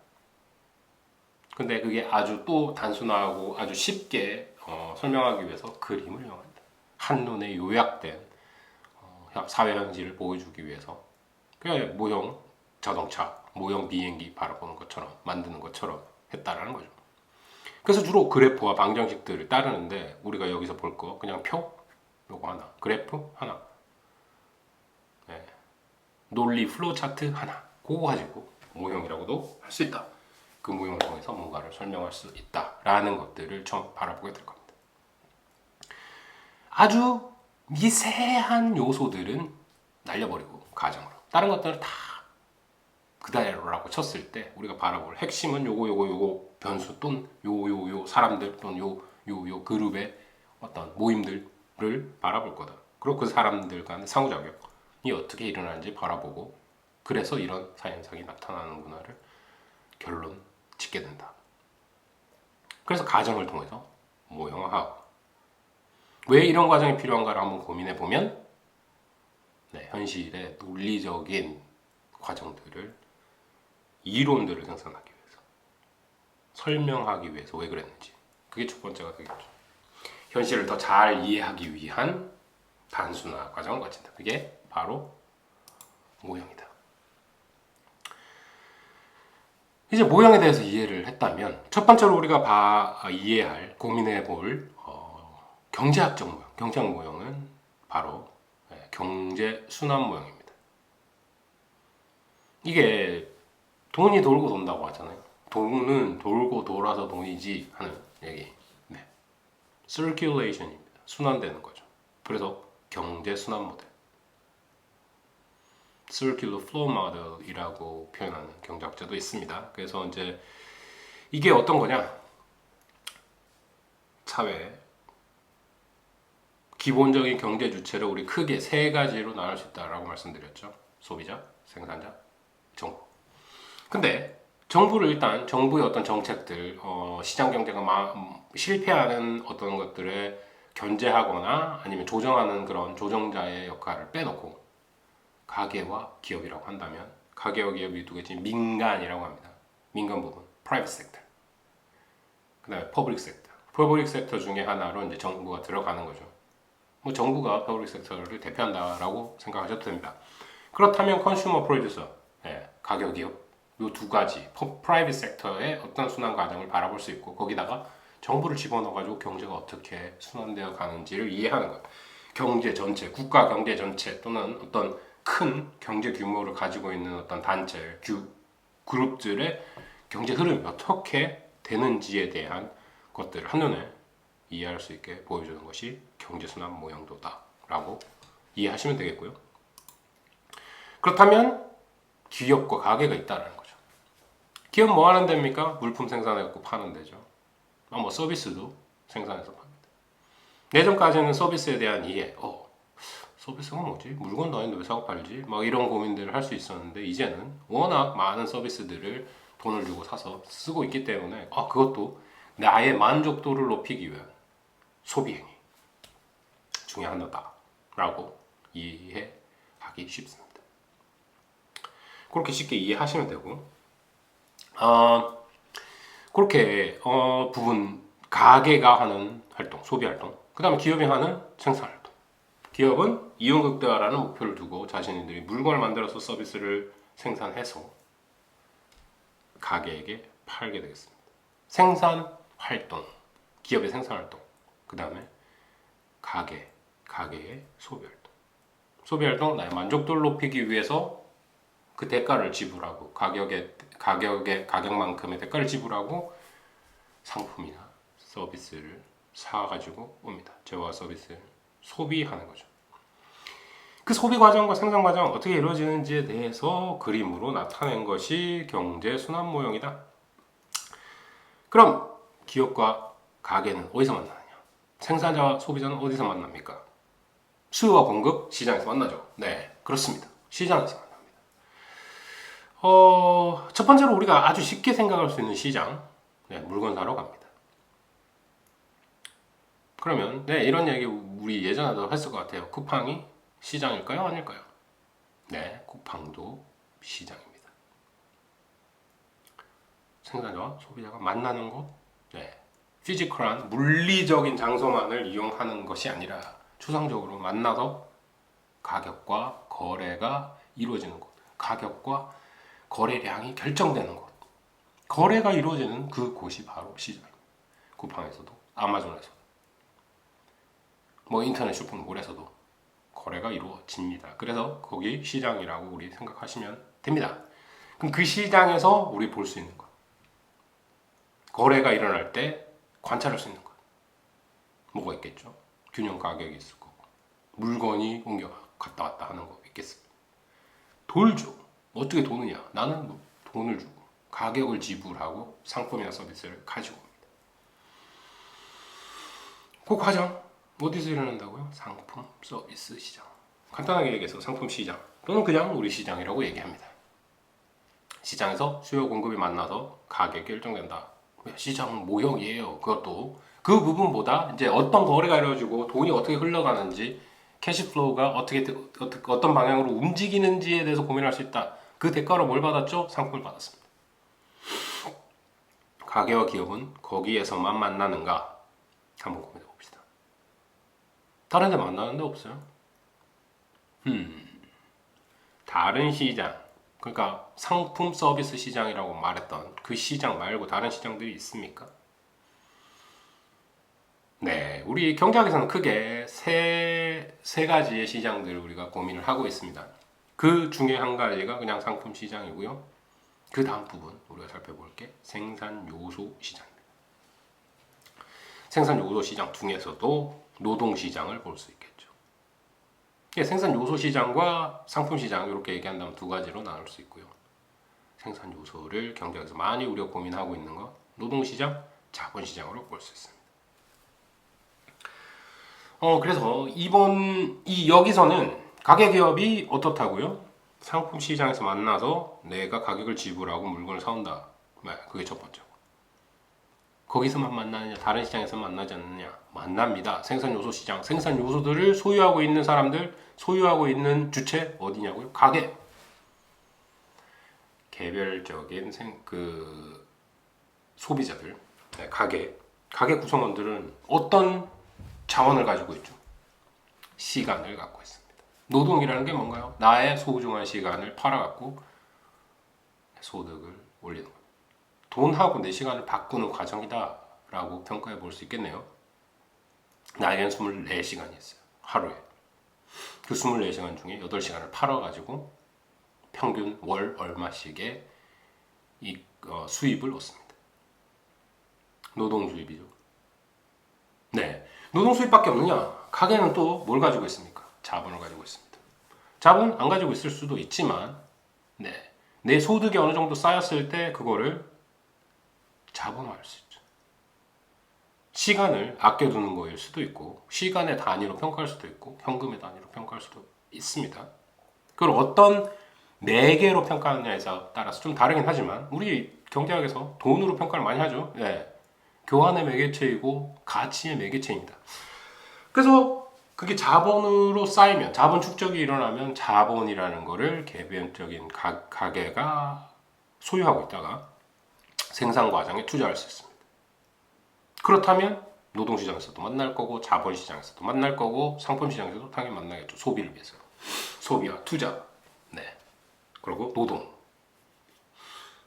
근데 그게 아주 또 단순하고 아주 쉽게 설명하기 위해서 그림을 이용합니다. 한눈에 요약된 사회 현실을 보여주기 위해서 그냥 모형 자동차, 모형 비행기 바라보는 것처럼 만드는 것처럼 했다라는 거죠. 그래서 주로 그래프와 방정식들을 따르는데 우리가 여기서 볼 거 그냥 표 요거 하나, 그래프 하나, 논리 플로우 차트 하나 그거 가지고 모형이라고도 할 수 있다. 그 모형을 통해서 뭔가를 설명할 수 있다라는 것들을 처음 바라보게 될 겁니다. 아주 미세한 요소들은 날려버리고 가정으로 다른 것들은 다 그대로라고 쳤을 때 우리가 바라볼 핵심은 요거 변수 또는 요 사람들 또는 요 그룹의 어떤 모임들을 바라볼 거다. 그리고 그 사람들 간의 상호작용이 어떻게 일어나는지 바라보고 그래서 이런 사현상이 나타나는구나를 결론 짓게 된다. 그래서 가정을 통해서 모형화하고 왜 이런 과정이 필요한가를 한번 고민해 보면 현실의 논리적인 과정들을 이론들을 생산하기 위해서 설명하기 위해서 왜 그랬는지 그게 첫 번째가 되겠죠. 현실을 더 잘 이해하기 위한 단순화 과정을 거친다. 그게 바로 모형이다. 이제 모형에 대해서 이해를 했다면 첫 번째로 우리가 이해할 고민해 볼 경제학적 모형, 경제학 모형은 바로 경제 순환 모형입니다. 이게 돈이 돌고 돈다고 하잖아요. 돈은 돌고 돌아서 돈이지 하는 얘기. circulation입니다. 순환되는 거죠. 그래서 경제 순환 모델. circular flow model이라고 표현하는 경제학자도 있습니다. 그래서 이제 이게 어떤 거냐? 사회 기본적인 경제 주체를 우리 크게 세 가지로 나눌 수 있다라고 말씀드렸죠. 소비자, 생산자, 정부. 근데 정부의 어떤 정책들, 시장 경제가 실패하는 어떤 것들에 견제하거나 아니면 조정하는 그런 조정자의 역할을 빼놓고 가계와 기업이라고 한다면 가계와 기업이 두 개지 민간이라고 합니다. 민간 부분, private sector. 그다음에 public sector. public sector 중에 하나로 이제 정부가 들어가는 거죠. 뭐 정부가 public sector를 대표한다라고 생각하셔도 됩니다. 그렇다면 consumer producer, 가계 기업 이 두 가지 private sector의 어떤 순환 과정을 바라볼 수 있고 거기다가 정부를 집어넣어가지고 경제가 어떻게 순환되어 가는지를 이해하는 것. 경제 전체, 국가 경제 전체 또는 어떤 큰 경제 규모를 가지고 있는 어떤 단체, 그룹들의 경제 흐름이 어떻게 되는지에 대한 것들을 한눈에 이해할 수 있게 보여주는 것이 경제순환 모형도다라고 이해하시면 되겠고요. 그렇다면 기업과 가게가 있다는 거죠. 기업 뭐 하는 데입니까? 물품 생산해갖고 파는 데죠. 뭐 서비스도 생산해서 팝니다. 예전까지는 서비스에 대한 이해, 서비스가 뭐지? 물건도 아닌데 왜 사고 팔지? 막 이런 고민들을 할 수 있었는데 이제는 워낙 많은 서비스들을 돈을 주고 사서 쓰고 있기 때문에 그것도 나의 만족도를 높이기 위한 소비 행위 중에 하나다라고 이해하기 쉽습니다. 그렇게 쉽게 이해하시면 되고 그렇게 부분 가게가 하는 활동, 소비 활동, 그 다음에 기업이 하는 생산 활동. 기업은 이윤 극대화라는 목표를 두고 자신들이 물건을 만들어서 서비스를 생산해서 가게에게 팔게 되겠습니다. 생산 활동, 기업의 생산 활동, 그 다음에 가게의 소비 활동. 소비 활동, 나의 만족도를 높이기 위해서 그 대가를 지불하고 가격만큼의 대가를 지불하고 상품이나 서비스를 사가지고 옵니다. 재화 서비스를 소비하는 거죠. 그 소비 과정과 생산 과정 어떻게 이루어지는지에 대해서 그림으로 나타낸 것이 경제 순환 모형이다. 그럼 기업과 가게는 어디서 만나느냐? 생산자와 소비자는 어디서 만납니까? 수요와 공급 시장에서 만나죠. 네, 그렇습니다. 시장에서 만납니다. 첫 번째로 우리가 아주 쉽게 생각할 수 있는 시장, 물건 사러 갑니다. 그러면 이런 얘기 우리 예전에도 했을 것 같아요. 쿠팡이 시장일까요? 아닐까요? 네, 쿠팡도 시장입니다. 생산자와 소비자가 만나는 곳, 피지컬한 물리적인 장소만을 이용하는 것이 아니라 추상적으로 만나서 가격과 거래가 이루어지는 곳, 가격과 거래량이 결정되는 곳, 거래가 이루어지는 그 곳이 바로 시장입니다. 쿠팡에서도, 아마존에서도, 인터넷 쇼핑몰에서도 거래가 이루어집니다. 그래서 거기 시장이라고 우리 생각하시면 됩니다. 그럼 그 시장에서 우리 볼 수 있는 것, 거래가 일어날 때 관찰할 수 있는 것, 뭐가 있겠죠? 균형 가격이 있을 거고, 물건이 갔다 왔다 하는 거 있겠습니다. 돌죠. 어떻게 도느냐? 나는 돈을 주고 가격을 지불하고 상품이나 서비스를 가지고 옵니다. 그 과정 어디서 일어난다고요? 상품, 서비스 시장. 간단하게 얘기해서 상품 시장 또는 그냥 우리 시장이라고 얘기합니다. 시장에서 수요 공급이 만나서 가격이 결정된다. 시장 모형이에요. 그것도 그 부분보다 이제 어떤 거래가 이루어지고 돈이 어떻게 흘러가는지 캐시플로우가 어떤 방향으로 움직이는지에 대해서 고민할 수 있다. 그 대가로 뭘 받았죠? 상품을 받았습니다. 가게와 기업은 거기에서만 만나는가? 한번 고민해 봅시다. 다른 데 만나는 데 없어요? 다른 시장, 그러니까 상품 서비스 시장이라고 말했던 그 시장 말고 다른 시장들이 있습니까? 네, 우리 경제학에서는 크게 세 가지의 시장들을 우리가 고민을 하고 있습니다. 그 중에 한 가지가 그냥 상품 시장이고요. 그 다음 부분 우리가 살펴볼 게 생산 요소 시장입니다. 생산 요소 시장 중에서도 노동 시장을 볼 수 있겠죠. 생산 요소 시장과 상품 시장 이렇게 얘기한다면 두 가지로 나눌 수 있고요. 생산 요소를 경제학에서 많이 우리가 고민하고 있는 거 노동 시장, 자본 시장으로 볼 수 있습니다. 그래서 여기서는 가계 기업이 어떻다고요? 상품 시장에서 만나서 내가 가격을 지불하고 물건을 사온다. 네, 그게 첫 번째고. 거기서만 만나느냐, 다른 시장에서 만나지 않느냐? 만납니다. 생산 요소 시장, 생산 요소들을 소유하고 있는 사람들, 소유하고 있는 주체 어디냐고요? 가게. 개별적인 소비자들, 네, 가게 구성원들은 어떤 자원을 가지고 있죠? 시간을 갖고 있습니다. 노동이라는 게 뭔가요? 나의 소중한 시간을 팔아갖고 소득을 올리는 겁니다. 돈하고 내 시간을 바꾸는 과정이다 라고 평가해 볼 수 있겠네요. 나에겐 24시간이 있어요. 하루에. 그 24시간 중에 8시간을 팔아가지고 평균 월 얼마씩의 수입을 얻습니다. 노동 수입이죠. 네. 노동 수입밖에 없느냐? 가게는 또 뭘 가지고 있습니까? 자본을 가지고 있습니다. 자본 안 가지고 있을 수도 있지만, 네. 내 소득이 어느 정도 쌓였을 때 그거를 자본화할 수 있죠. 시간을 아껴두는 거일 수도 있고, 시간의 단위로 평가할 수도 있고, 현금의 단위로 평가할 수도 있습니다. 그걸 어떤 매개로 평가하느냐에 따라서 좀 다르긴 하지만, 우리 경제학에서 돈으로 평가를 많이 하죠. 네. 교환의 매개체이고 가치의 매개체입니다. 그래서 그게 자본으로 쌓이면, 자본 축적이 일어나면 자본이라는 거를 개별적인 가게가 소유하고 있다가 생산 과정에 투자할 수 있습니다. 그렇다면 노동시장에서도 만날 거고 자본시장에서도 만날 거고 상품시장에서도 당연히 만나겠죠. 소비를 위해서. 소비와 투자. 네. 그리고 노동.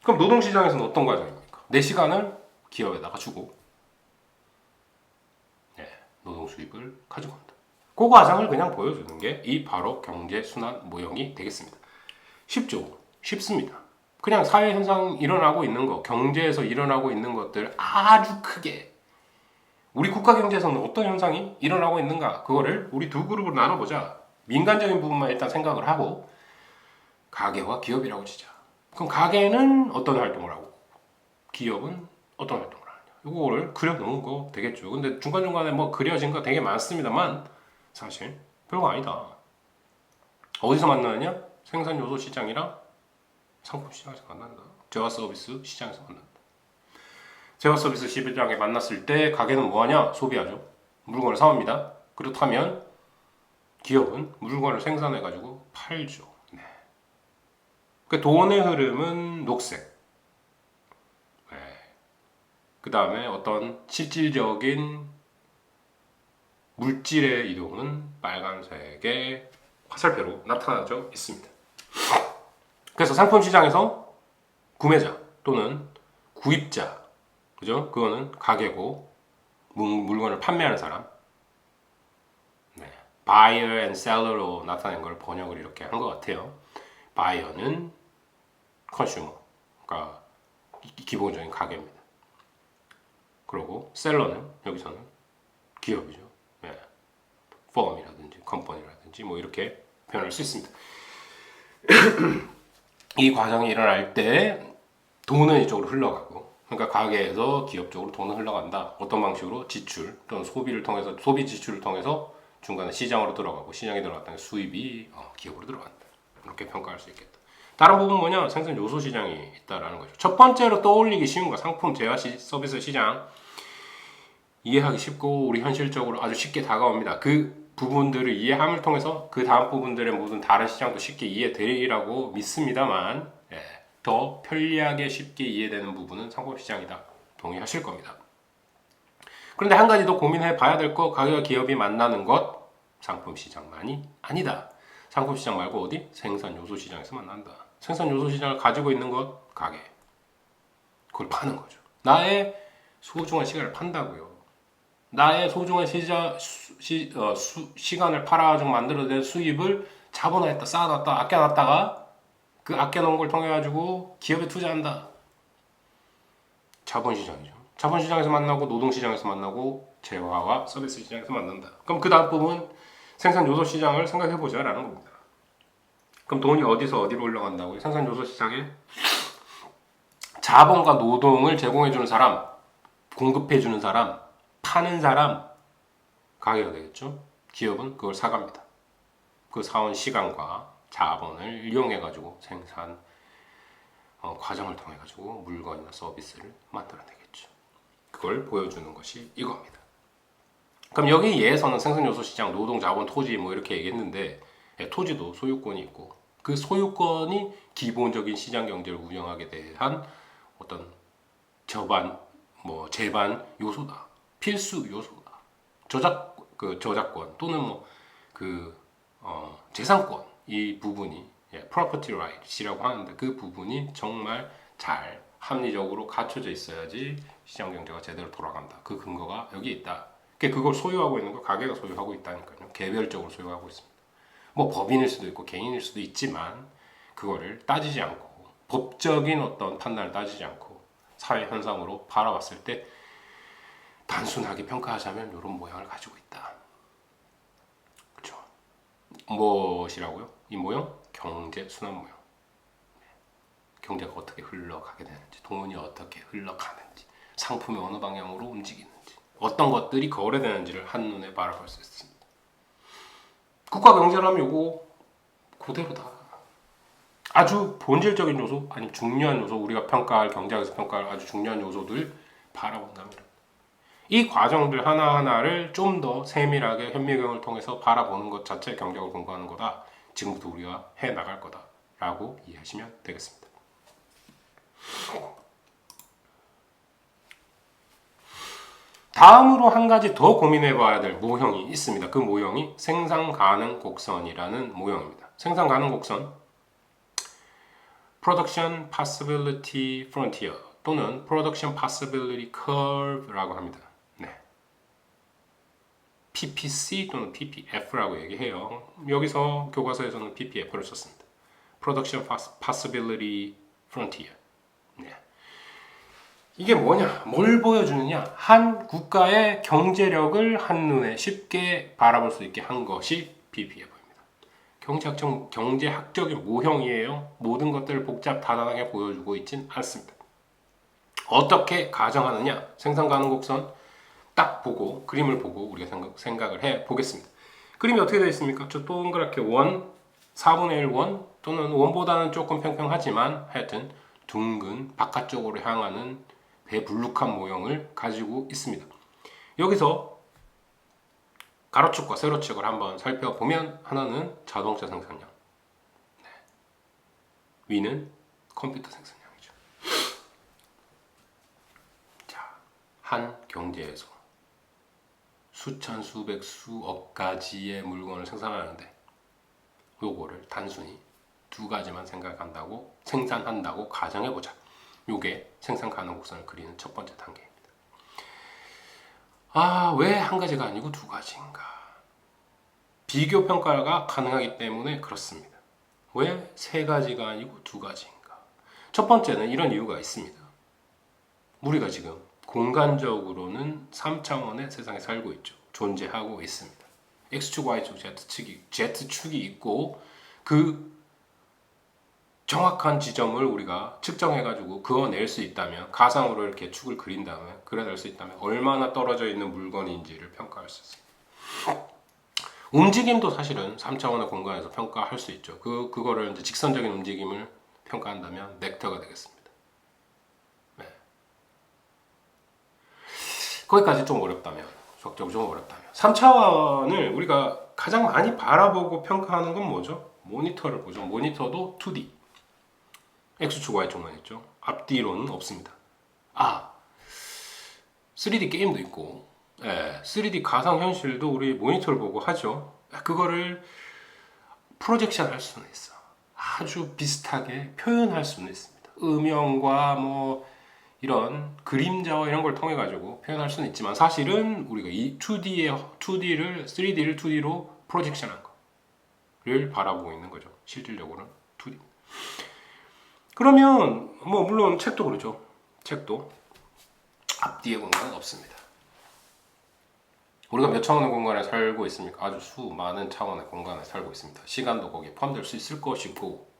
그럼 노동시장에서는 어떤 과정입니까? 내 시간을 기업에다가 주고 노동 수입을 가져간다. 그 과정을 그냥 보여주는 게 이 바로 경제 순환 모형이 되겠습니다. 쉽죠? 쉽습니다. 그냥 사회 현상 일어나고 있는 거, 경제에서 일어나고 있는 것들 아주 크게 우리 국가 경제에서는 어떤 현상이 일어나고 있는가, 그거를 우리 두 그룹으로 나눠보자. 민간적인 부분만 일단 생각을 하고 가계와 기업이라고 치자. 그럼 가계는 어떤 활동을 하고 기업은 어떤 활동을 하느냐, 이거를 그려놓은 거 되겠죠. 근데 중간중간에 뭐 그려진 거 되게 많습니다만 사실 별거 아니다. 어디서 만나느냐? 생산 요소 시장이랑 상품 시장에서 만난다. 재화 서비스 시장에서 만난다. 재화 서비스 시장에 만났을 때 가게는 뭐하냐? 소비하죠. 물건을 사옵니다. 그렇다면 기업은 물건을 생산해가지고 팔죠. 네. 그 돈의 흐름은 녹색. 그 다음에 어떤 실질적인 물질의 이동은 빨간색의 화살표로 나타나져 있습니다. 그래서 상품 시장에서 구매자 또는 구입자, 그죠? 그거는 가게고 물건을 판매하는 사람. 네. buyer and seller로 나타낸 걸 번역을 이렇게 한 것 같아요. buyer는 consumer, 그러니까 기본적인 가게입니다. 그리고 셀러는 여기서는 기업이죠. 네. firm이라든지 컴퍼니라든지 뭐 이렇게 표현할 수 있습니다. 이 과정이 일어날 때 돈은 이쪽으로 흘러가고, 그러니까 가게에서 기업 쪽으로 돈은 흘러간다. 어떤 방식으로? 지출 또는 소비를 통해서, 소비 지출을 통해서 중간에 시장으로 들어가고, 시장에 들어갔다는 수입이 기업으로 들어간다. 이렇게 평가할 수 있겠다. 다른 부분 뭐냐? 생산 요소 시장이 있다라는 거죠. 첫 번째로 떠올리기 쉬운 거 상품 제휴 서비스 시장 이해하기 쉽고 우리 현실적으로 아주 쉽게 다가옵니다. 그 부분들을 이해함을 통해서 그 다음 부분들의 모든 다른 시장도 쉽게 이해되리라고 믿습니다만 더 편리하게 쉽게 이해되는 부분은 상품 시장이다. 동의하실 겁니다. 그런데 한 가지 더 고민해 봐야 될 거 가게와 기업이 만나는 것 상품 시장만이 아니다. 상품 시장 말고 어디? 생산 요소 시장에서 만난다. 생산 요소 시장을 가지고 있는 것 가게. 그걸 파는 거죠. 나의 소중한 시간을 판다고요. 나의 소중한 시간을 팔아가지고 만들어낸 수입을 자본화했다, 쌓아놨다, 아껴놨다가 그 아껴놓은 걸 통해 가지고 기업에 투자한다. 자본시장이죠. 자본시장에서 만나고 노동시장에서 만나고 재화와 서비스 시장에서 만난다. 그럼 그 다음 부분 생산 요소 시장을 생각해 보자라는 겁니다. 그럼 돈이 어디서 어디로 올라간다고요? 생산 요소 시장에 자본과 노동을 제공해 주는 사람, 공급해 주는 사람, 파는 사람 가게가 되겠죠. 기업은 그걸 사갑니다. 그 사온 시간과 자본을 이용해 가지고 생산 과정을 통해 가지고 물건이나 서비스를 만들어내겠죠. 그걸 보여주는 것이 이겁니다. 그럼 여기에서는 생산 요소 시장, 노동, 자본, 토지 뭐 이렇게 얘기했는데 토지도 소유권이 있고 그 소유권이 기본적인 시장 경제를 운영하게 대한 어떤 제반 요소다. 필수 요소다. 저작권 또는 재산권 이 부분이 property right이라고 하는데 그 부분이 정말 잘 합리적으로 갖춰져 있어야지 시장 경제가 제대로 돌아간다. 그 근거가 여기 있다. 그걸 소유하고 있는 거 가게가 소유하고 있다니까요. 개별적으로 소유하고 있습니다. 뭐 법인일 수도 있고 개인일 수도 있지만 그거를 따지지 않고 법적인 어떤 판단을 따지지 않고 사회 현상으로 바라봤을 때 단순하게 평가하자면 이런 모양을 가지고 있다. 그렇죠? 무엇이라고요? 이 모형? 경제 순환 모형. 경제가 어떻게 흘러가게 되는지, 돈이 어떻게 흘러가는지, 상품이 어느 방향으로 움직이는지, 어떤 것들이 거래되는지를 한눈에 바라볼 수 있습니다. 국가 경제라면 요거 그대로다. 아주 본질적인 요소, 아니 중요한 요소, 우리가 평가할 경제학에서 평가할 아주 중요한 요소들 바라본답니다. 이 과정들 하나하나를 좀 더 세밀하게 현미경을 통해서 바라보는 것 자체 경제학을 공부하는 거다. 지금부터 우리가 해나갈 거다라고 이해하시면 되겠습니다. 다음으로 한 가지 더 고민해 봐야 될 모형이 있습니다. 그 모형이 생산 가능 곡선이라는 모형입니다. 생산 가능 곡선 Production Possibility Frontier 또는 Production Possibility Curve라고 합니다. 네. PPC 또는 PPF라고 얘기해요. 여기서 교과서에서는 PPF를 썼습니다. Production Possibility Frontier. 네. 이게 뭐냐? 뭘 보여주느냐? 한 국가의 경제력을 한눈에 쉽게 바라볼 수 있게 한 것이 PPF입니다. 경제학적인 모형이에요. 모든 것들을 복잡다단하게 보여주고 있진 않습니다. 어떻게 가정하느냐? 생산 가능 곡선 딱 보고 그림을 보고 우리가 생각을 해 보겠습니다. 그림이 어떻게 되어 있습니까? 저 동그랗게 원, 4분의 1 원 또는 원보다는 조금 평평하지만 하여튼 둥근 바깥쪽으로 향하는 배불룩한 모형을 가지고 있습니다. 여기서 가로축과 세로축을 한번 살펴보면 하나는 자동차 생산량, 네. 위는 컴퓨터 생산량이죠. 자, 한 경제에서 수천, 수백, 수억 가지의 물건을 생산하는데 요거를 단순히 두 가지만 생산한다고 가정해보자. 요게 생산 가능 곡선을 그리는 첫 번째 단계입니다. 왜 한 가지가 아니고 두 가지인가? 비교 평가가 가능하기 때문에 그렇습니다. 왜 세 가지가 아니고 두 가지인가? 첫 번째는 이런 이유가 있습니다. 우리가 지금 공간적으로는 3차원의 세상에 살고 있죠. 존재하고 있습니다. X축, Y축, Z축이 있고 그 정확한 지점을 우리가 측정해가지고 그어낼 수 있다면 가상으로 이렇게 축을 그린 다음에 그려낼 수 있다면 얼마나 떨어져 있는 물건인지를 평가할 수 있습니다. 움직임도 사실은 3차원의 공간에서 평가할 수 있죠. 그거를 이제 직선적인 움직임을 평가한다면 넥터가 되겠습니다. 네. 거기까지 좀 어렵다면, 수학적으로 좀 어렵다면 3차원을 우리가 가장 많이 바라보고 평가하는 건 뭐죠? 모니터를 보죠. 모니터도 2D X축 Y축만 있죠. 앞뒤로는 없습니다. 3D 게임도 있고 3D 가상현실도 우리 모니터를 보고 하죠. 그거를 프로젝션 할 수는 있어. 아주 비슷하게 표현할 수는 있습니다. 음영과 뭐 이런 그림자와 이런 걸 통해 가지고 표현할 수는 있지만 사실은 우리가 이 2D를 3D를 2D로 프로젝션한 거를 바라보고 있는 거죠. 실질적으로는 2D. 그러면 뭐 물론 책도 그렇죠. 책도 앞뒤의 공간은 없습니다. 우리가 몇 차원의 공간에 살고 있습니까? 아주 수많은 차원의 공간에 살고 있습니다. 시간도 거기에 포함될 수 있을 것이고,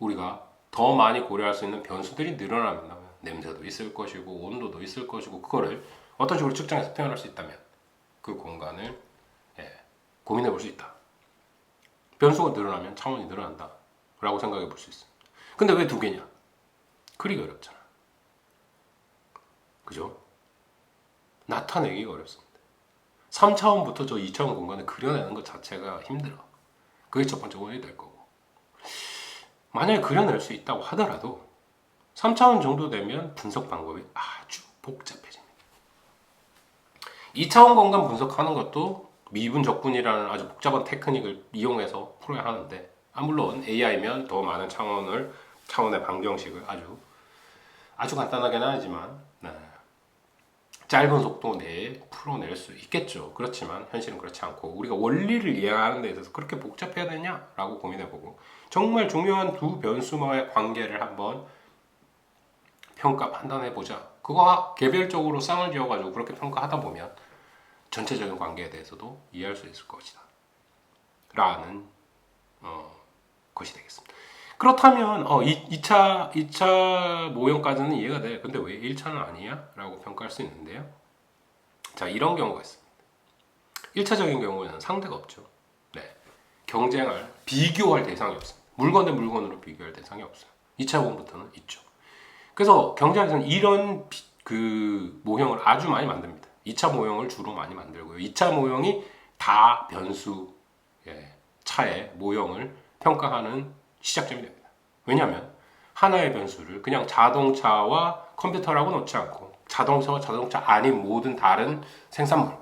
우리가 더 많이 고려할 수 있는 변수들이 늘어나면 냄새도 있을 것이고, 온도도 있을 것이고, 그거를 어떤 식으로 측정해서 표현할 수 있다면 그 공간을 고민해 볼 수 있다. 변수가 늘어나면 차원이 늘어난다 라고 생각해 볼 수 있습니다. 근데 왜 두 개냐? 그리기 어렵잖아. 그죠? 나타내기가 어렵습니다. 3차원부터 저 2차원 공간을 그려내는 것 자체가 힘들어. 그게 첫 번째 원인이 될 거고. 만약에 그려낼 수 있다고 하더라도 3차원 정도 되면 분석 방법이 아주 복잡해집니다. 2차원 공간 분석하는 것도 미분 적분이라는 아주 복잡한 테크닉을 이용해서 풀어야 하는데, 물론 AI면 더 많은 차원의 방정식을 아주 간단하게는 하지만 짧은 속도 내에 풀어낼 수 있겠죠. 그렇지만 현실은 그렇지 않고, 우리가 원리를 이해하는 데 있어서 그렇게 복잡해야 되냐라고 고민해보고, 정말 중요한 두 변수와의 관계를 한번 평가 판단해보자. 그거 개별적으로 쌍을 지어가지고 그렇게 평가하다 보면 전체적인 관계에 대해서도 이해할 수 있을 것이다 라는 것이 되겠습니다. 그렇다면 2차 모형까지는 이해가 돼. 근데 왜 1차는 아니야? 라고 평가할 수 있는데요. 자, 이런 경우가 있습니다. 1차적인 경우에는 상대가 없죠. 비교할 대상이 없습니다. 물건 대 물건으로 비교할 대상이 없어요. 2차 모형부터는 있죠. 그래서 경제학에서는 이런 모형을 아주 많이 만듭니다. 2차 모형을 주로 많이 만들고요. 2차 모형이 다 변수 차의 모형을 평가하는 시작점이 됩니다. 왜냐하면 하나의 변수를 그냥 자동차와 컴퓨터라고 놓지 않고 자동차와 자동차 아닌 모든 다른 생산물,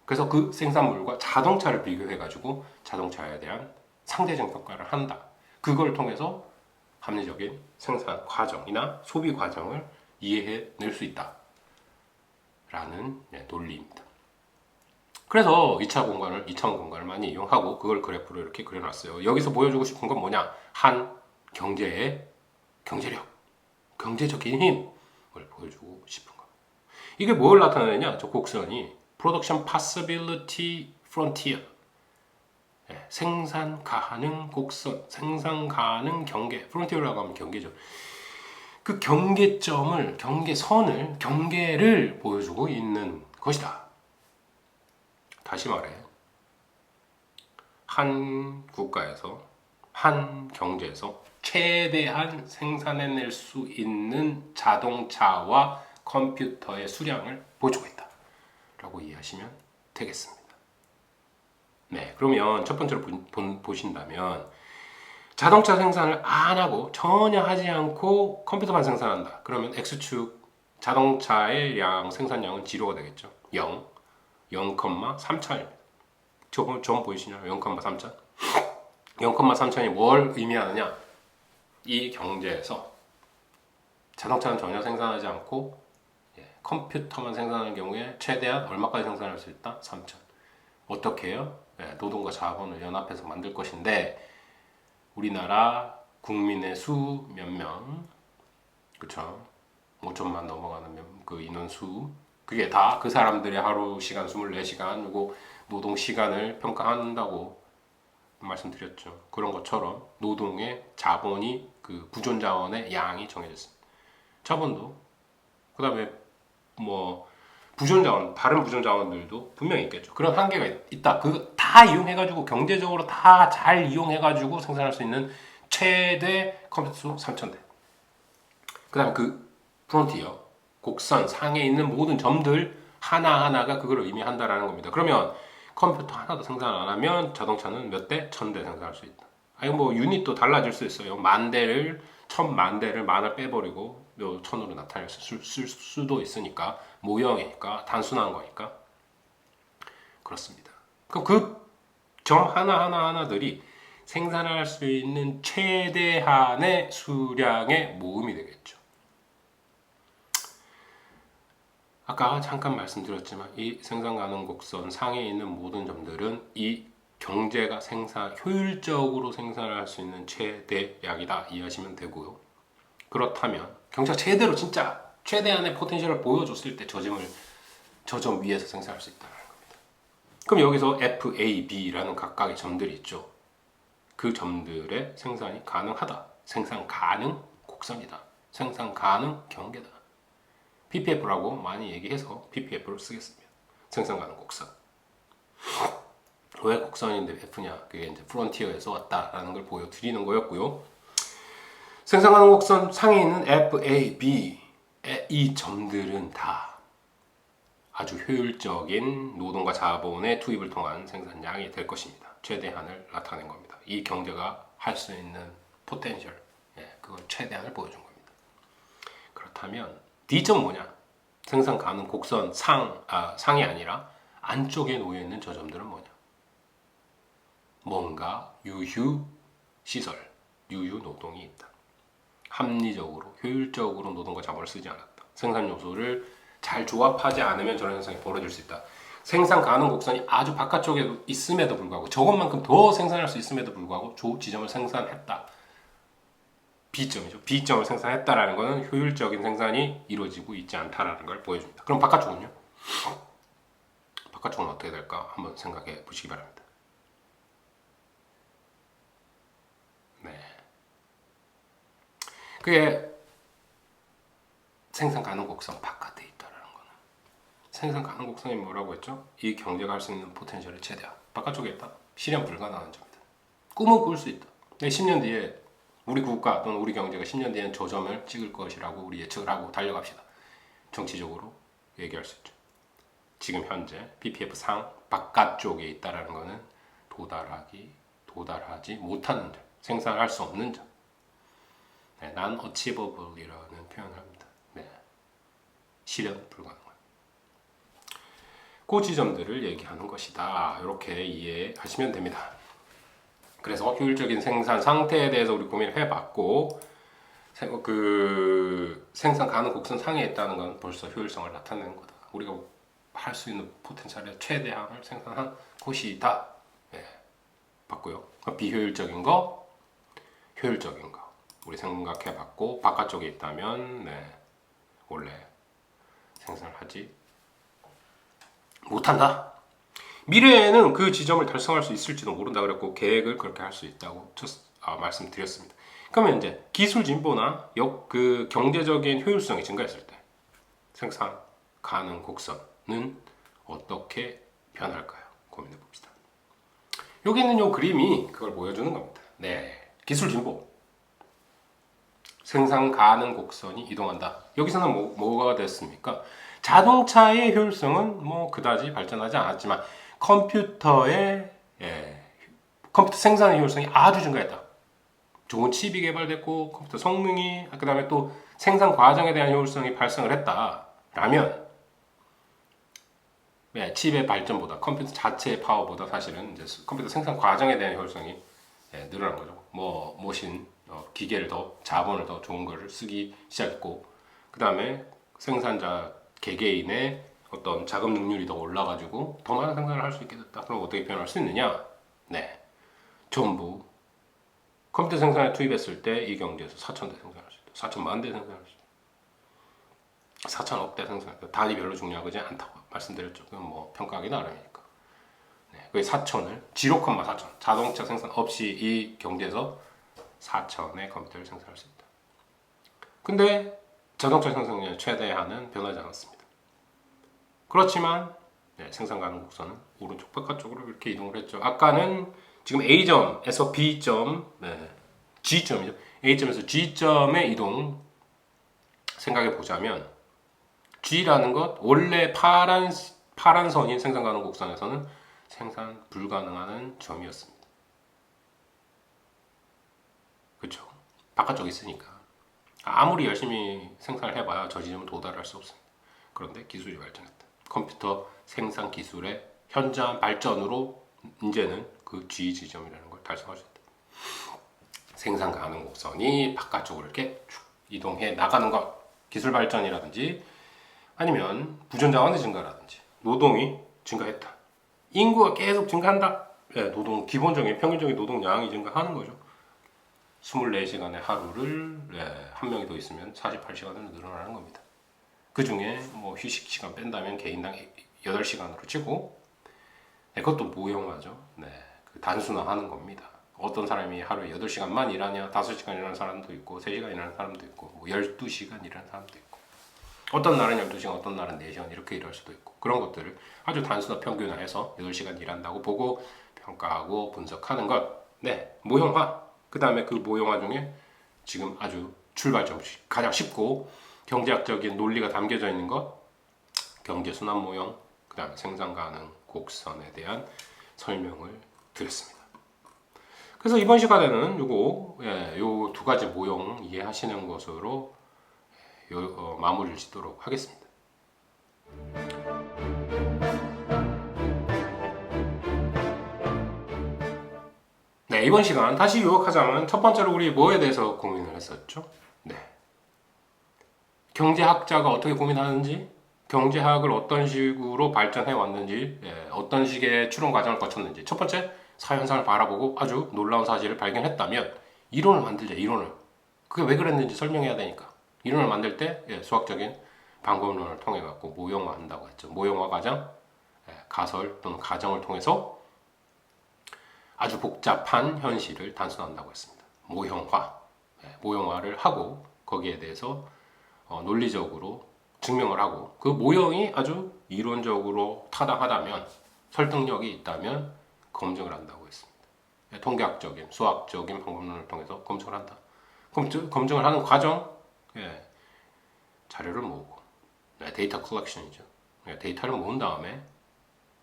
그래서 그 생산물과 자동차를 비교해가지고 자동차에 대한 상대적 평가를 한다. 그걸 통해서 합리적인 생산 과정이나 소비 과정을 이해해낼 수 있다 라는 논리입니다. 그래서 2차원 공간을 많이 이용하고 그걸 그래프로 이렇게 그려놨어요. 여기서 보여주고 싶은 건 뭐냐? 한 경제의 경제력, 경제적인 힘을 보여주고 싶은 겁니다. 이게 뭘 나타내느냐? 저 곡선이 Production Possibility Frontier, 생산 가능 곡선, 생산 가능 경계, Frontier라고 하면 경계죠. 그 경계를 보여주고 있는 것이다. 다시 말해, 한 국가에서, 한 경제에서 최대한 생산해낼 수 있는 자동차와 컴퓨터의 수량을 보여주고 있다 라고 이해하시면 되겠습니다. 그러면 첫 번째로 보신다면, 자동차 생산을 안 하고 전혀 하지 않고 컴퓨터만 생산한다. 그러면 X축 자동차의 생산량은 0가 되겠죠. 0,3천입니다. 점 보이시나요? 0,3천. 0,3천이 뭘 의미하느냐? 이 경제에서 자동차는 전혀 생산하지 않고 컴퓨터만 생산하는 경우에 최대한 얼마까지 생산할 수 있다? 3천. 어떻게 해요? 노동과 자본을 연합해서 만들 것인데, 우리나라 국민의 수 몇 명, 그쵸? 5천만 넘어가는 그 인원수, 그게 다 그 사람들의 하루 시간 24시간, 그리고 노동 시간을 평가한다고 말씀드렸죠. 그런 것처럼 노동의 자본이 그 부존 자원의 양이 정해졌습니다. 자본도, 그 다음에 뭐 부존 자원, 다른 부존 자원들도 분명히 있겠죠. 그런 한계가 있다. 그거 다 이용해가지고 경제적으로 다 잘 이용해가지고 생산할 수 있는 최대 컴퓨터 수 3,000대. 그 다음에 그 프론티어, 곡선 상에 있는 모든 점들 하나하나가 그걸 의미한다라는 겁니다. 그러면 컴퓨터 하나도 생산 안 하면 자동차는 몇 대? 1,000대 생산할 수 있다. 아니 뭐 유닛도 달라질 수 있어요. 만 대를 1,000만 대를 만을 빼버리고 1,000으로 나타낼 수도 있으니까 모형이니까 단순한 거니까 그렇습니다. 그럼 그 점 하나하나들이 생산할 수 있는 최대한의 수량의 모음이 되겠죠. 아까 잠깐 말씀드렸지만 이 생산 가능 곡선 상에 있는 모든 점들은 이 경제가 효율적으로 생산할 수 있는 최대량이다 이해하시면 되고요. 그렇다면 경제가 제대로 진짜 최대한의 포텐셜을 보여줬을 때 저 점 위에서 생산할 수 있다는 겁니다. 그럼 여기서 F, A, B라는 각각의 점들이 있죠. 그 점들의 생산이 가능하다. 생산 가능 곡선이다. 생산 가능 경계다. PPF라고 많이 얘기해서 PPF를 쓰겠습니다. 생산 가능 곡선. 왜 곡선인데 F냐? 그게 이제 프론티어에서 왔다라는 걸 보여드리는 거였고요. 생산 가능 곡선 상에 있는 F, A, B 이 점들은 다 아주 효율적인 노동과 자본의 투입을 통한 생산량이 될 것입니다. 최대한을 나타낸 겁니다. 이 경제가 할 수 있는 포텐셜, 그걸 최대한을 보여준 겁니다. 그렇다면 D점 뭐냐? 생산 가능 곡선 상이 아니라 안쪽에 놓여 있는 저 점들은 뭐냐? 뭔가 유휴 시설, 유휴 노동이 있다. 합리적으로, 효율적으로 노동과 자본을 쓰지 않았다. 생산 요소를 잘 조합하지 않으면 저런 현상이 벌어질 수 있다. 생산 가능 곡선이 아주 바깥쪽에 있음에도 불구하고 저것만큼 더 생산할 수 있음에도 불구하고 지점을 생산했다. B점이죠. B점을 생산했다라는 것은 효율적인 생산이 이루어지고 있지 않다라는 걸 보여줍니다. 그럼 바깥쪽은요? 바깥쪽은 어떻게 될까? 한번 생각해 보시기 바랍니다. 네. 그게 생산 가능 곡선 바깥에 있다라는 거는 생산 가능 곡선이 뭐라고 했죠? 이 경제가 할 수 있는 포텐셜의 최대화 바깥쪽에 있다. 실현 불가능한 점이다. 꿈은 꿀 수 있다. 10년 뒤에 우리 국가 또는 우리 경제가 10년 뒤에는 저 점을 찍을 것이라고 우리 예측을 하고 달려갑시다. 정치적으로 얘기할 수 있죠. 지금 현재 PPF 상 바깥쪽에 있다라는 거는 도달하지 못하는 점, 생산할 수 없는 점. 네, non-achievable이라는 표현을 합니다. 네, 실현 불가능한. 그 지점들을 얘기하는 것이다. 이렇게 이해하시면 됩니다. 그래서 효율적인 생산 상태에 대해서 우리 고민을 해봤고, 그 생산 가능 곡선 상에 있다는 건 벌써 효율성을 나타내는 거다. 우리가 할 수 있는 포텐셜의 최대한을 생산한 곳이다. 네, 봤고요. 비효율적인 거, 효율적인 거. 우리 생각해봤고 바깥쪽에 있다면 원래 생산을 하지 못한다. 미래에는 그 지점을 달성할 수 있을지도 모른다 그랬고 계획을 그렇게 할 수 있다고 말씀드렸습니다. 그러면 이제 기술 진보나 그 경제적인 효율성이 증가했을 때 생산 가능 곡선은 어떻게 변할까요? 고민해 봅시다. 여기 있는 요 그림이 그걸 보여주는 겁니다. 네, 기술 진보. 생산 가능 곡선이 이동한다. 여기서는 뭐가 됐습니까? 자동차의 효율성은 뭐 그다지 발전하지 않았지만 컴퓨터 생산의 효율성이 아주 증가했다. 좋은 칩이 개발됐고 컴퓨터 성능이 그 다음에 또 생산 과정에 대한 효율성이 발생을 했다라면 칩의 발전보다 컴퓨터 자체의 파워보다 사실은 이제 컴퓨터 생산 과정에 대한 효율성이 늘어난 거죠. 기계를 더 자본을 더 좋은 거를 쓰기 시작했고 그 다음에 생산자 개개인의 어떤 자금 능률이 더 올라가지고 더 많은 생산을 할 수 있게 됐다. 그럼 어떻게 표현할 수 있느냐? 네, 전부 컴퓨터 생산에 투입했을 때 이 경제에서 4,000대 생산할 수 있다. 4,000만 대 생산할 수 있다. 4,000억 대 생산할 수 있다. 단위 별로 중요하지 않다고 말씀드렸죠. 그건 뭐 평가하기 나름이니까. 네, 그 4,000을 0,4,000 자동차 생산 없이 이 경제에서 4,000의 컴퓨터를 생산할 수 있다. 근데 자동차 생산량의 최대한은 변하지 않았습니다. 그렇지만 생산 가능 곡선은 오른쪽 바깥쪽으로 이렇게 이동을 했죠. 아까는 지금 A점에서 B점 G점이죠. A점에서 G점의 이동 생각해 보자면 G라는 것 원래 파란 선인 생산 가능 곡선에서는 생산 불가능한 점이었습니다. 그렇죠? 바깥쪽에 있으니까 아무리 열심히 생산을 해봐야 저 지점은 도달할 수 없습니다. 그런데 기술이 발전했다. 컴퓨터 생산 기술의 현저한 발전으로 이제는 그 G 지점이라는 걸 달성할 수 있다. 생산 가능 곡선이 바깥쪽으로 이렇게 쭉 이동해 나가는 것, 기술 발전이라든지 아니면 부전자원의 증가라든지 노동이 증가했다. 인구가 계속 증가한다. 네, 노동 기본적인 평균적인 노동량이 증가하는 거죠. 24시간의 하루를 한 명이 더 있으면 48시간으로 늘어나는 겁니다. 그 중에 뭐 휴식 시간 뺀다면 개인당 8시간으로 치고 그것도 모형화죠. 그 단순화하는 겁니다. 어떤 사람이 하루에 8시간만 일하냐, 5시간 일하는 사람도 있고 3시간 일하는 사람도 있고 뭐 12시간 일하는 사람도 있고 어떤 날은 12시간, 어떤 날은 4시간 이렇게 일할 수도 있고 그런 것들을 아주 단순화 평균화해서 8시간 일한다고 보고 평가하고 분석하는 것. 모형화. 그 다음에 그 모형화 중에 지금 아주 출발점 가장 쉽고 경제학적인 논리가 담겨져 있는 것, 경제 순환 모형, 그 다음에 생산 가능 곡선에 대한 설명을 드렸습니다. 그래서 이번 시간에는 요 두 가지 모형 이해하시는 것으로 마무리를 짓도록 하겠습니다. 이번 시간 다시 요약하자면 첫 번째로 우리 뭐에 대해서 고민을 했었죠? 경제학자가 어떻게 고민하는지, 경제학을 어떤 식으로 발전해 왔는지, 어떤 식의 추론 과정을 거쳤는지. 첫 번째, 사회현상을 바라보고 아주 놀라운 사실을 발견했다면 이론을 만들자. 이론을. 그게 왜 그랬는지 설명해야 되니까. 이론을 만들 때 수학적인 방법론을 통해 갖고 모형화한다고 했죠. 모형화 과정, 가설 또는 가정을 통해서 아주 복잡한 현실을 단순화한다고 했습니다. 모형화를 하고 거기에 대해서 논리적으로 증명을 하고 그 모형이 아주 이론적으로 타당하다면 설득력이 있다면 검증을 한다고 했습니다. 통계학적인 수학적인 방법론을 통해서 검증을 한다. 검증을 하는 과정, 자료를 모으고 데이터 컬렉션이죠. 데이터를 모은 다음에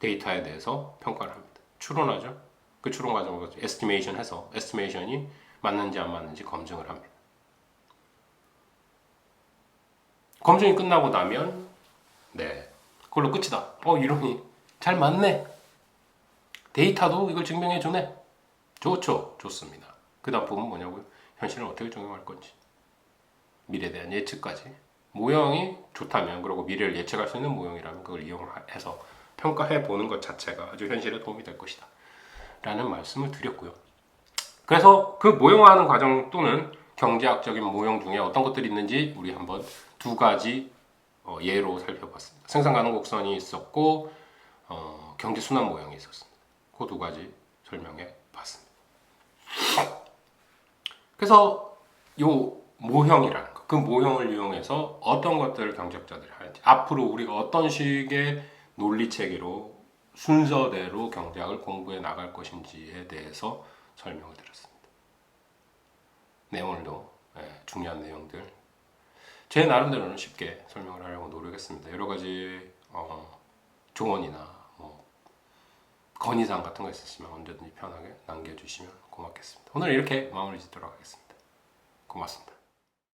데이터에 대해서 평가를 합니다. 추론하죠. 그 추론 과정을 에스티메이션 해서 에스티메이션이 맞는지 안 맞는지 검증을 합니다. 검증이 끝나고 나면 그걸로 끝이다. 이론이 잘 맞네. 데이터도 이걸 증명해 주네. 좋죠. 좋습니다. 그 다음 부분은 뭐냐고요? 현실을 어떻게 적용할 건지. 미래에 대한 예측까지. 모형이 좋다면 그리고 미래를 예측할 수 있는 모형이라면 그걸 이용해서 평가해 보는 것 자체가 아주 현실에 도움이 될 것이다. 라는 말씀을 드렸고요. 그래서 그 모형화하는 과정 또는 경제학적인 모형 중에 어떤 것들이 있는지 우리 한번 두 가지 예로 살펴봤습니다. 생산 가능 곡선이 있었고 경제 순환 모형이 있었습니다. 그 두 가지 설명해 봤습니다. 그래서 요 모형이라는 거, 그 모형을 이용해서 어떤 것들을 경제학자들이 하는지, 앞으로 우리가 어떤 식의 논리 체계로 순서대로 경제학을 공부해 나갈 것인지에 대해서 설명을 드렸습니다. 오늘도 중요한 내용들 제 나름대로는 쉽게 설명을 하려고 노력했습니다. 여러 가지 조언이나 건의사항 같은 거 있으시면 언제든지 편하게 남겨주시면 고맙겠습니다. 오늘 이렇게 마무리 짓도록 하겠습니다. 고맙습니다.